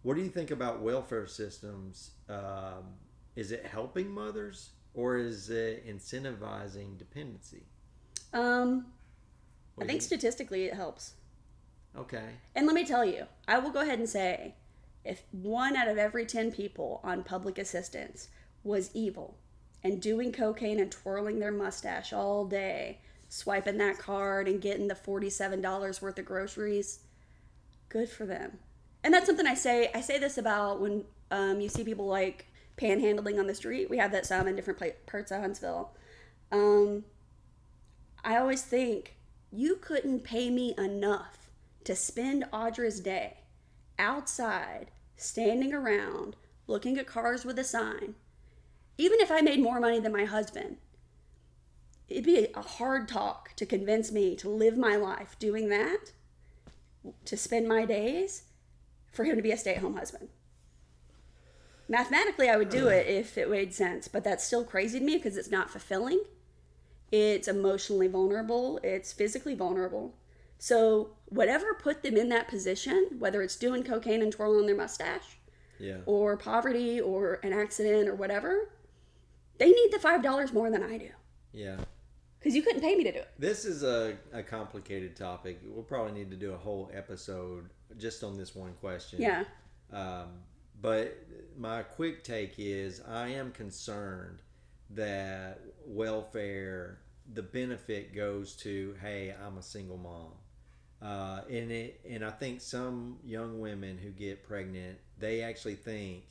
What do you think about welfare systems? Is it helping mothers or is it incentivizing dependency? I think statistically it helps. Okay. And let me tell you, I will go ahead and say, if 1 out of every 10 people on public assistance was evil and doing cocaine and twirling their mustache all day, swiping that card and getting the $47 worth of groceries, good for them. And that's something I say this about when you see people like panhandling on the street. We have that some in different parts of Huntsville. I always think, you couldn't pay me enough to spend Audra's day outside, standing around, looking at cars with a sign. Even if I made more money than my husband, it'd be a hard talk to convince me to live my life doing that, to spend my days, for him to be a stay-at-home husband. Mathematically, I would do it if it made sense, but that's still crazy to me because it's not fulfilling. It's emotionally vulnerable. It's physically vulnerable. So whatever put them in that position, whether it's doing cocaine and twirling their mustache, or poverty or an accident or whatever, they need the $5 more than I do. Yeah. Because you couldn't pay me to do it. This is a complicated topic. We'll probably need to do a whole episode just on this one question. Yeah. But my quick take is I am concerned that welfare, the benefit goes to, hey, I'm a single mom. And I think some young women who get pregnant, they actually think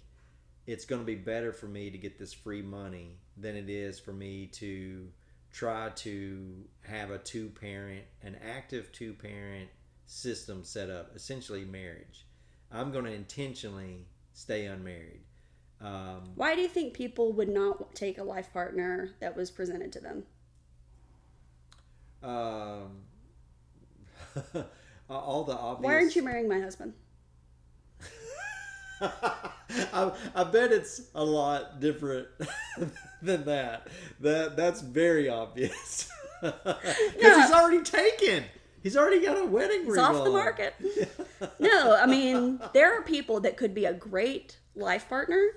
it's going to be better for me to get this free money than it is for me to try to have an active two-parent system set up, essentially marriage. I'm going to intentionally stay unmarried. Why do you think people would not take a life partner that was presented to them? All the obvious. Why aren't you marrying my husband? I bet it's a lot different than that. That's very obvious. Because he's already taken. He's already got a wedding ring. It's off the market. No, I mean, there are people that could be a great life partner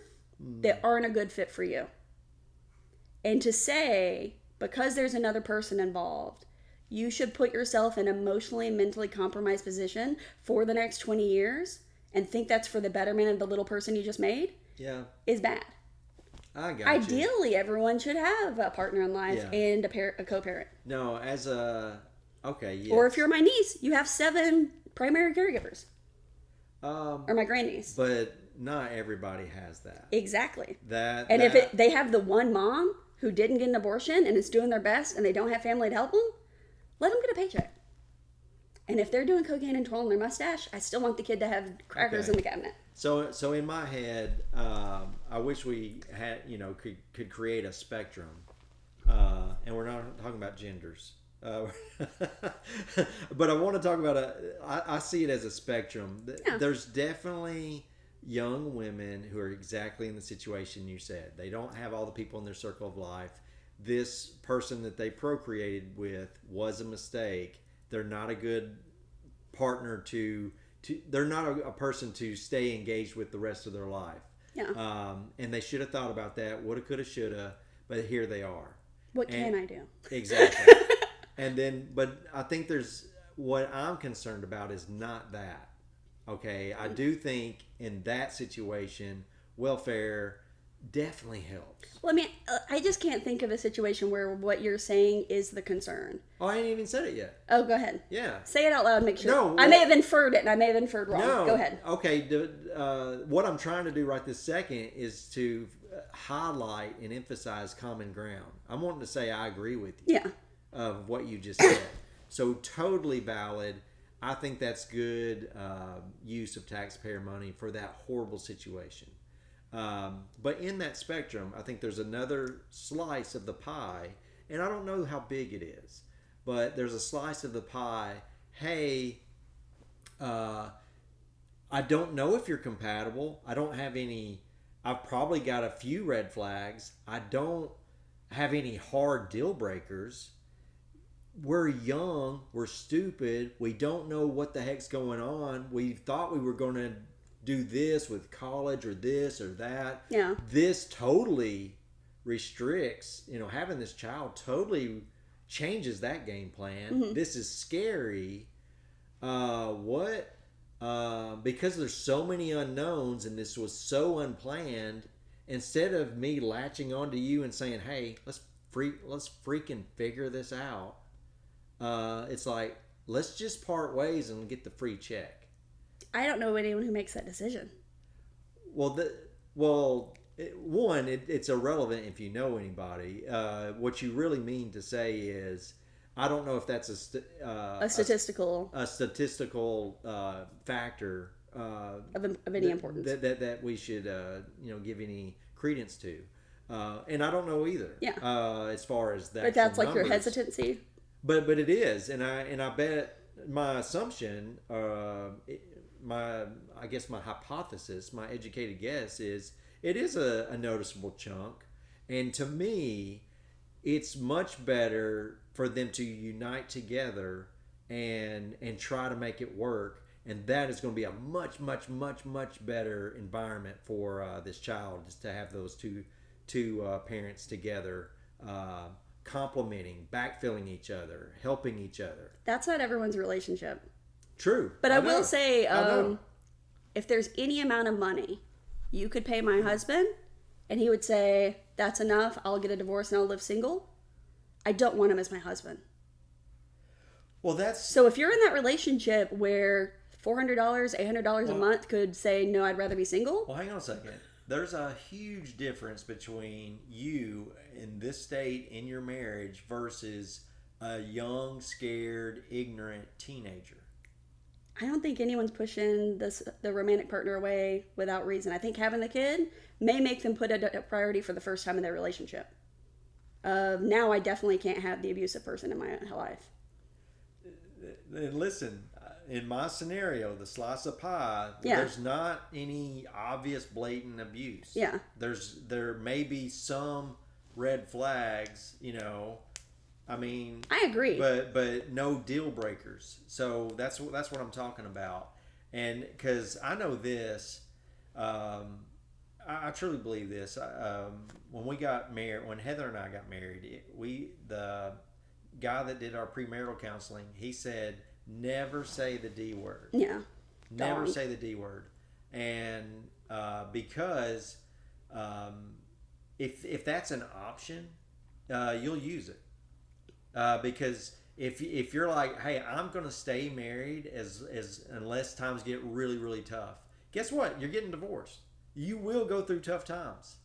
that aren't a good fit for you. And to say, because there's another person involved, you should put yourself in an emotionally and mentally compromised position for the next 20 years and think that's for the betterment of the little person you just made is bad. I got Ideally, everyone should have a partner in life and a co-parent. No, as a... Okay, yes. Or if you're my niece, you have 7 primary caregivers. Or my grandniece. But not everybody has that. Exactly. And if they have the one mom who didn't get an abortion and is doing their best and they don't have family to help them, let them get a paycheck. And if they're doing cocaine and twirling their mustache, I still want the kid to have crackers in the cabinet. So in my head, I wish we had, could create a spectrum. And we're not talking about genders. But I want to talk about I see it as a spectrum. Yeah. There's definitely young women who are exactly in the situation you said. They don't have all the people in their circle of life. This person that they procreated with was a mistake. They're not a good partner they're not a person to stay engaged with the rest of their life. Yeah. And they should have thought about that. Woulda, coulda, shoulda. But here they are. What can I do? Exactly. And then, but I think what I'm concerned about is not that. Okay. I do think in that situation, welfare definitely helps. Well, I mean, I just can't think of a situation where what you're saying is the concern. Oh, I ain't even said it yet. Oh, go ahead. Yeah. Say it out loud. Make sure. No. I may have inferred it, and I may have inferred wrong. No. Go ahead. Okay. What I'm trying to do right this second is to highlight and emphasize common ground. I'm wanting to say I agree with you. Yeah. Of what you just said. So totally valid. I think that's good use of taxpayer money for that horrible situation. But in that spectrum, I think there's another slice of the pie, and I don't know how big it is, but there's a slice of the pie. Hey, I don't know if you're compatible. I don't have any. I've probably got a few red flags. I don't have any hard deal breakers. We're young, we're stupid, we don't know what the heck's going on. We thought we were going to do this with college or this or that. Yeah. This totally restricts, having this child totally changes that game plan. Mm-hmm. This is scary. Because there's so many unknowns and this was so unplanned, instead of me latching onto you and saying, hey, let's freaking figure this out. It's like, let's just part ways and get the free check. I don't know anyone who makes that decision. It's irrelevant if you know anybody. What you really mean to say is, I don't know if that's a statistical factor of any importance that we should give any credence to. And I don't know either. Yeah. As far as that. But that's like numbers. Your hesitancy. But it is, and I bet my assumption, my hypothesis, my educated guess is it is a noticeable chunk, and to me, it's much better for them to unite together and try to make it work, and that is going to be a much better environment for this child, just to have those two parents together. Complementing, backfilling each other, helping each other. That's not everyone's relationship. True. But I will say, if there's any amount of money you could pay my husband, and he would say, that's enough, I'll get a divorce and I'll live single, I don't want him as my husband. Well, that's... So if you're in that relationship where $400, $800 a month could say, no, I'd rather be single. Well, hang on a second. There's a huge difference between you in this state in your marriage versus a young, scared, ignorant teenager. I don't think anyone's pushing the romantic partner away without reason. I think having the kid may make them put it a priority for the first time in their relationship. Now I definitely can't have the abusive person in my life. And listen, in my scenario, the slice of pie, there's not any obvious blatant abuse. Yeah. There may be some red flags, I mean, I agree. But no deal breakers. So that's what I'm talking about. And because I know this, I truly believe this. When we got married, when Heather and I got married, guy that did our premarital counseling, he said, never say the D word. Yeah. Never say the D word. And because if that's an option, you'll use it. Because if you're like, hey, I'm going to stay married as unless times get really, really tough, guess what? You're getting divorced. You will go through tough times.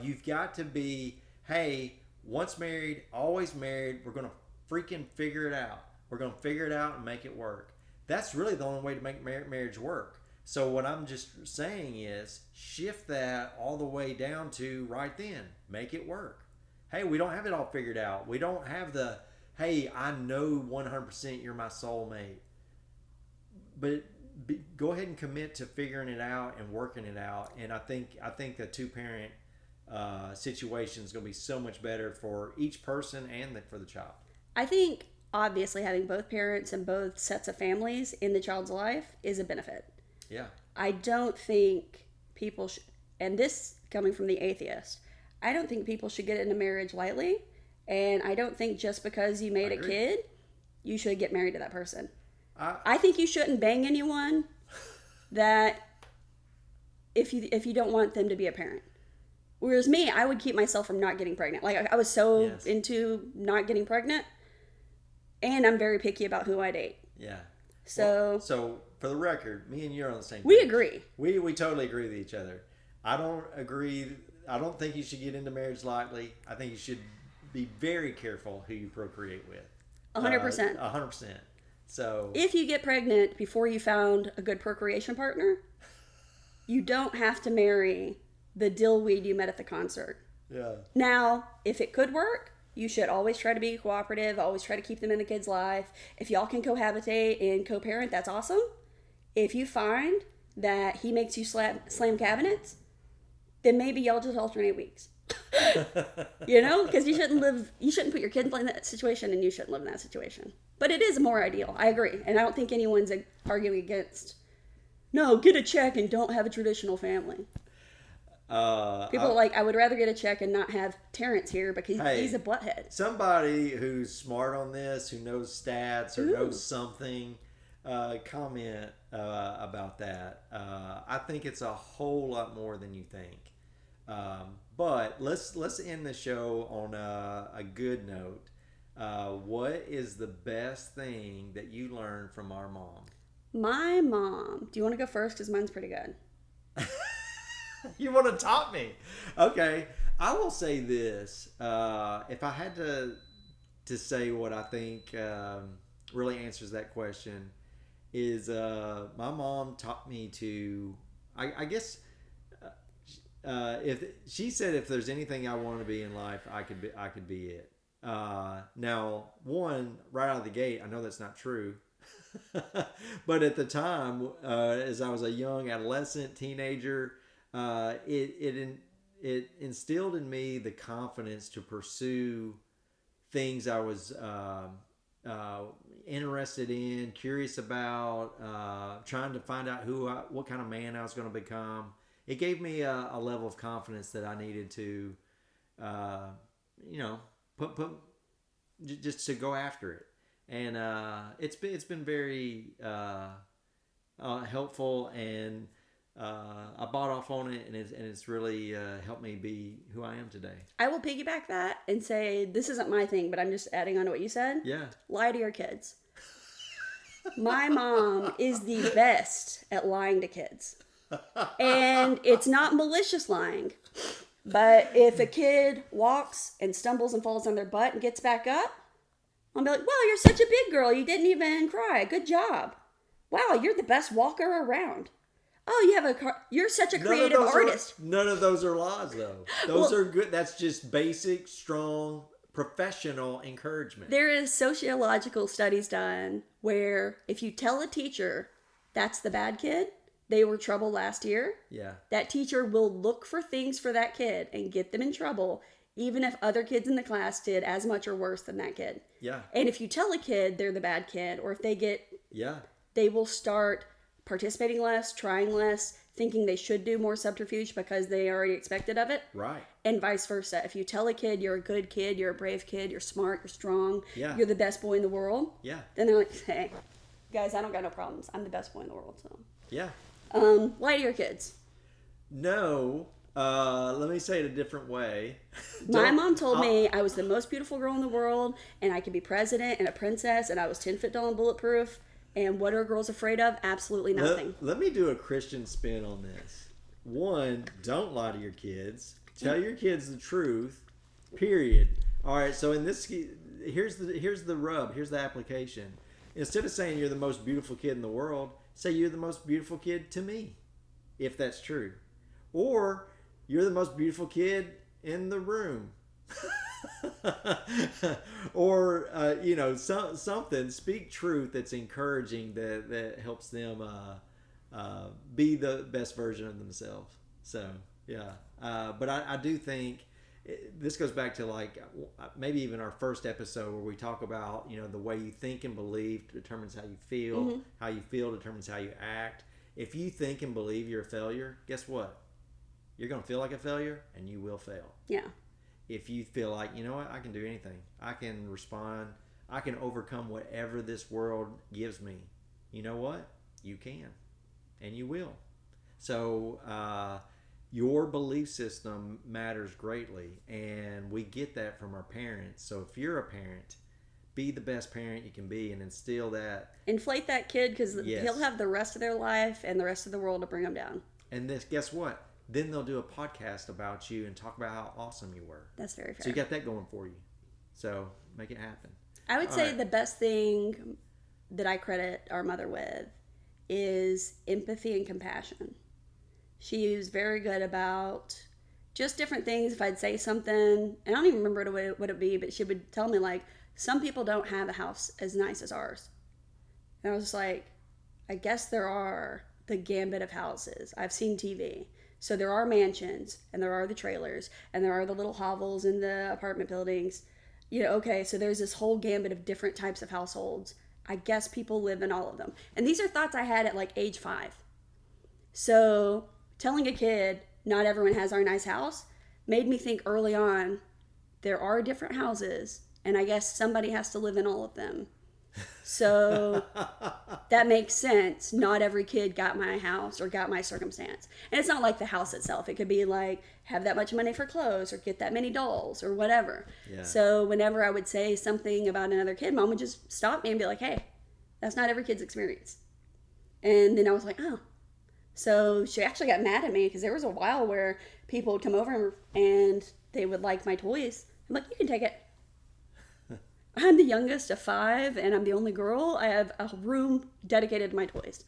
You've got to be, hey, once married, always married. We're going to freaking figure it out. We're going to figure it out and make it work. That's really the only way to make marriage work. So what I'm just saying is shift that all the way down to right then. Make it work. Hey, we don't have it all figured out. We don't have the, hey, I know 100% you're my soulmate. But go ahead and commit to figuring it out and working it out. And I think the two-parent situation is going to be so much better for each person and for the child. I think obviously having both parents and both sets of families in the child's life is a benefit. Yeah. I don't think people should, and this coming from the atheist, I don't think people should get into marriage lightly. And I don't think just because you made a kid, you should get married to that person. I think you shouldn't bang anyone that if you don't want them to be a parent. Whereas me, I would keep myself from not getting pregnant. Like I was so into not getting pregnant, and I'm very picky about who I date. Yeah. So for the record, me and you are on the same page. We agree. We totally agree with each other. I don't agree. I don't think you should get into marriage lightly. I think you should be very careful who you procreate with. 100%. 100%. So if you get pregnant before you found a good procreation partner, you don't have to marry the dillweed you met at the concert. Yeah. Now, if it could work, you should always try to be cooperative, always try to keep them in the kid's life. If y'all can cohabitate and co-parent, that's awesome. If you find that he makes you slam cabinets, then maybe y'all just alternate weeks. Because you shouldn't put your kid in that situation, and you shouldn't live in that situation. But it is more ideal. I agree. And I don't think anyone's arguing against, no, get a check and don't have a traditional family. People are like, I would rather get a check and not have Terrence here because he's a butthead. Somebody who's smart on this, who knows stats or knows something, comment about that. I think it's a whole lot more than you think. But let's end the show on a good note. What is the best thing that you learned from our mom? My mom. Do you want to go first? Because mine's pretty good. You want to top me? Okay. I will say this. If I had to say what I think really answers that question is my mom taught me to, I guess, if she said if there's anything I want to be in life, I could be it. Now, one, right out of the gate, I know that's not true. But at the time, as I was a young adolescent, teenager, it instilled in me the confidence to pursue things I was interested in, curious about, trying to find out what kind of man I was going to become. It gave me a level of confidence that I needed to, just to go after it. And it's been very helpful, and I bought off on it, and it's really helped me be who I am today. I will piggyback that and say this isn't my thing, but I'm just adding on to what you said. Yeah. Lie to your kids. My mom is the best at lying to kids. And it's not malicious lying. But if a kid walks and stumbles and falls on their butt and gets back up, I'll be like, wow, you're such a big girl. You didn't even cry. Good job. Wow, you're the best walker around. Oh, you have a car. You're such a creative artist. None of those are lies, though. Those are good. That's just basic, strong, professional encouragement. There is sociological studies done where if you tell a teacher that's the bad kid, they were trouble last year. Yeah. That teacher will look for things for that kid and get them in trouble, even if other kids in the class did as much or worse than that kid. Yeah. And if you tell a kid they're the bad kid, or if they get... Yeah. They will start participating less, trying less, thinking they should do more subterfuge because they already expected of it. Right. And vice versa. If you tell a kid you're a good kid, you're a brave kid, you're smart, you're strong, Yeah. you're the best boy in the world, Yeah. then they're like, hey, guys, I don't got no problems. I'm the best boy in the world. So, Yeah. lie to your kids. No. Let me say it a different way. My mom told me I was the most beautiful girl in the world, and I could be president and a princess, and I was 10 foot tall and bulletproof. And what are girls afraid of? Absolutely nothing. Let me do a Christian spin on this. One, don't lie to your kids. Tell your kids the truth. Period. All right. So in this, here's the rub. Here's the application. Instead of saying you're the most beautiful kid in the world, say you're the most beautiful kid to me, if that's true, or you're the most beautiful kid in the room. Or something. Speak truth that's encouraging, that helps them be the best version of themselves. So yeah, but I do think this goes back to like maybe even our first episode where we talk about the way you think and believe determines how you feel. Mm-hmm. How you feel determines how you act. If you think and believe you're a failure, guess what? You're going to feel like a failure, and you will fail. Yeah. If you feel like, you know what, I can do anything. I can respond. I can overcome whatever this world gives me. You know what? You can. And you will. So your belief system matters greatly. And we get that from our parents. So if you're a parent, be the best parent you can be and instill that. Inflate that kid because Yes. he'll have the rest of their life and the rest of the world to bring him down. And this, guess what? Then they'll do a podcast about you and talk about how awesome you were. That's very fair. So you got that going for you. So make it happen. I would say right. the best thing that I credit our mother with is empathy and compassion. She was very good about just different things. If I'd say something, and I don't even remember what it would be, but she would tell me like, some people don't have a house as nice as ours. And I was just like, I guess there are the gambit of houses. I've seen TV. So there are mansions, and there are the trailers, and there are the little hovels in the apartment buildings. Okay, so there's this whole gambit of different types of households. I guess people live in all of them. And these are thoughts I had at like age 5. So telling a kid not everyone has our nice house made me think early on, there are different houses, and I guess somebody has to live in all of them. So that makes sense. Not every kid got my house or got my circumstance. And it's not like the house itself. It could be like have that much money for clothes or get that many dolls or whatever. Yeah. So whenever I would say something about another kid, Mom would just stop me and be like, hey, that's not every kid's experience. And then I was like, oh. So she actually got mad at me because there was a while where people would come over and they would like my toys. I'm like, you can take it. I'm the youngest of 5, and I'm the only girl. I have a room dedicated to my toys.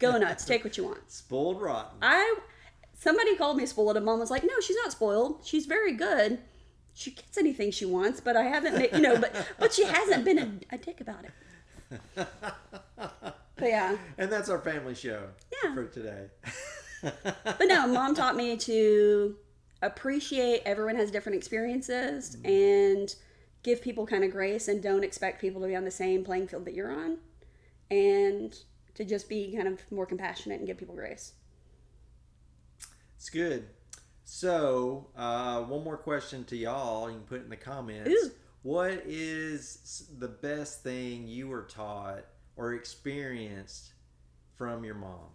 Go nuts. Take what you want. Spoiled rotten. Somebody called me spoiled, and Mom was like, no, she's not spoiled. She's very good. She gets anything she wants, but I haven't made, but she hasn't been a dick about it. But yeah. And that's our family show for today. But no, Mom taught me to appreciate everyone has different experiences and give people kind of grace and don't expect people to be on the same playing field that you're on, and to just be kind of more compassionate and give people grace. It's good. So, one more question to y'all. You can put it in the comments. Ooh. What is the best thing you were taught or experienced from your mom?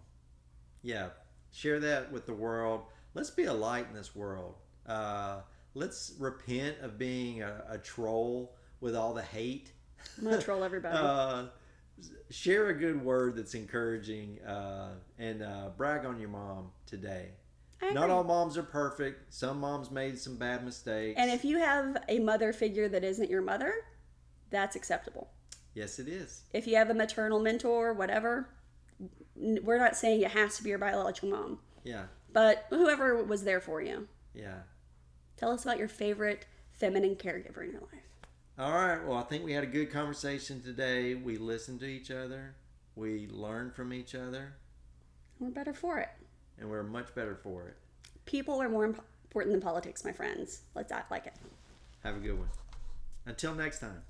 Yeah, share that with the world. Let's be a light in this world. Let's repent of being a troll with all the hate. I'm going to troll everybody. Share a good word that's encouraging, and brag on your mom today. Not all moms are perfect. Some moms made some bad mistakes. And if you have a mother figure that isn't your mother, that's acceptable. Yes, it is. If you have a maternal mentor, whatever, we're not saying it has to be your biological mom. Yeah. But whoever was there for you. Yeah. Tell us about your favorite feminine caregiver in your life. All right. Well, I think we had a good conversation today. We listened to each other. We learned from each other. We're better for it. And we're much better for it. People are more important than politics, my friends. Let's act like it. Have a good one. Until next time.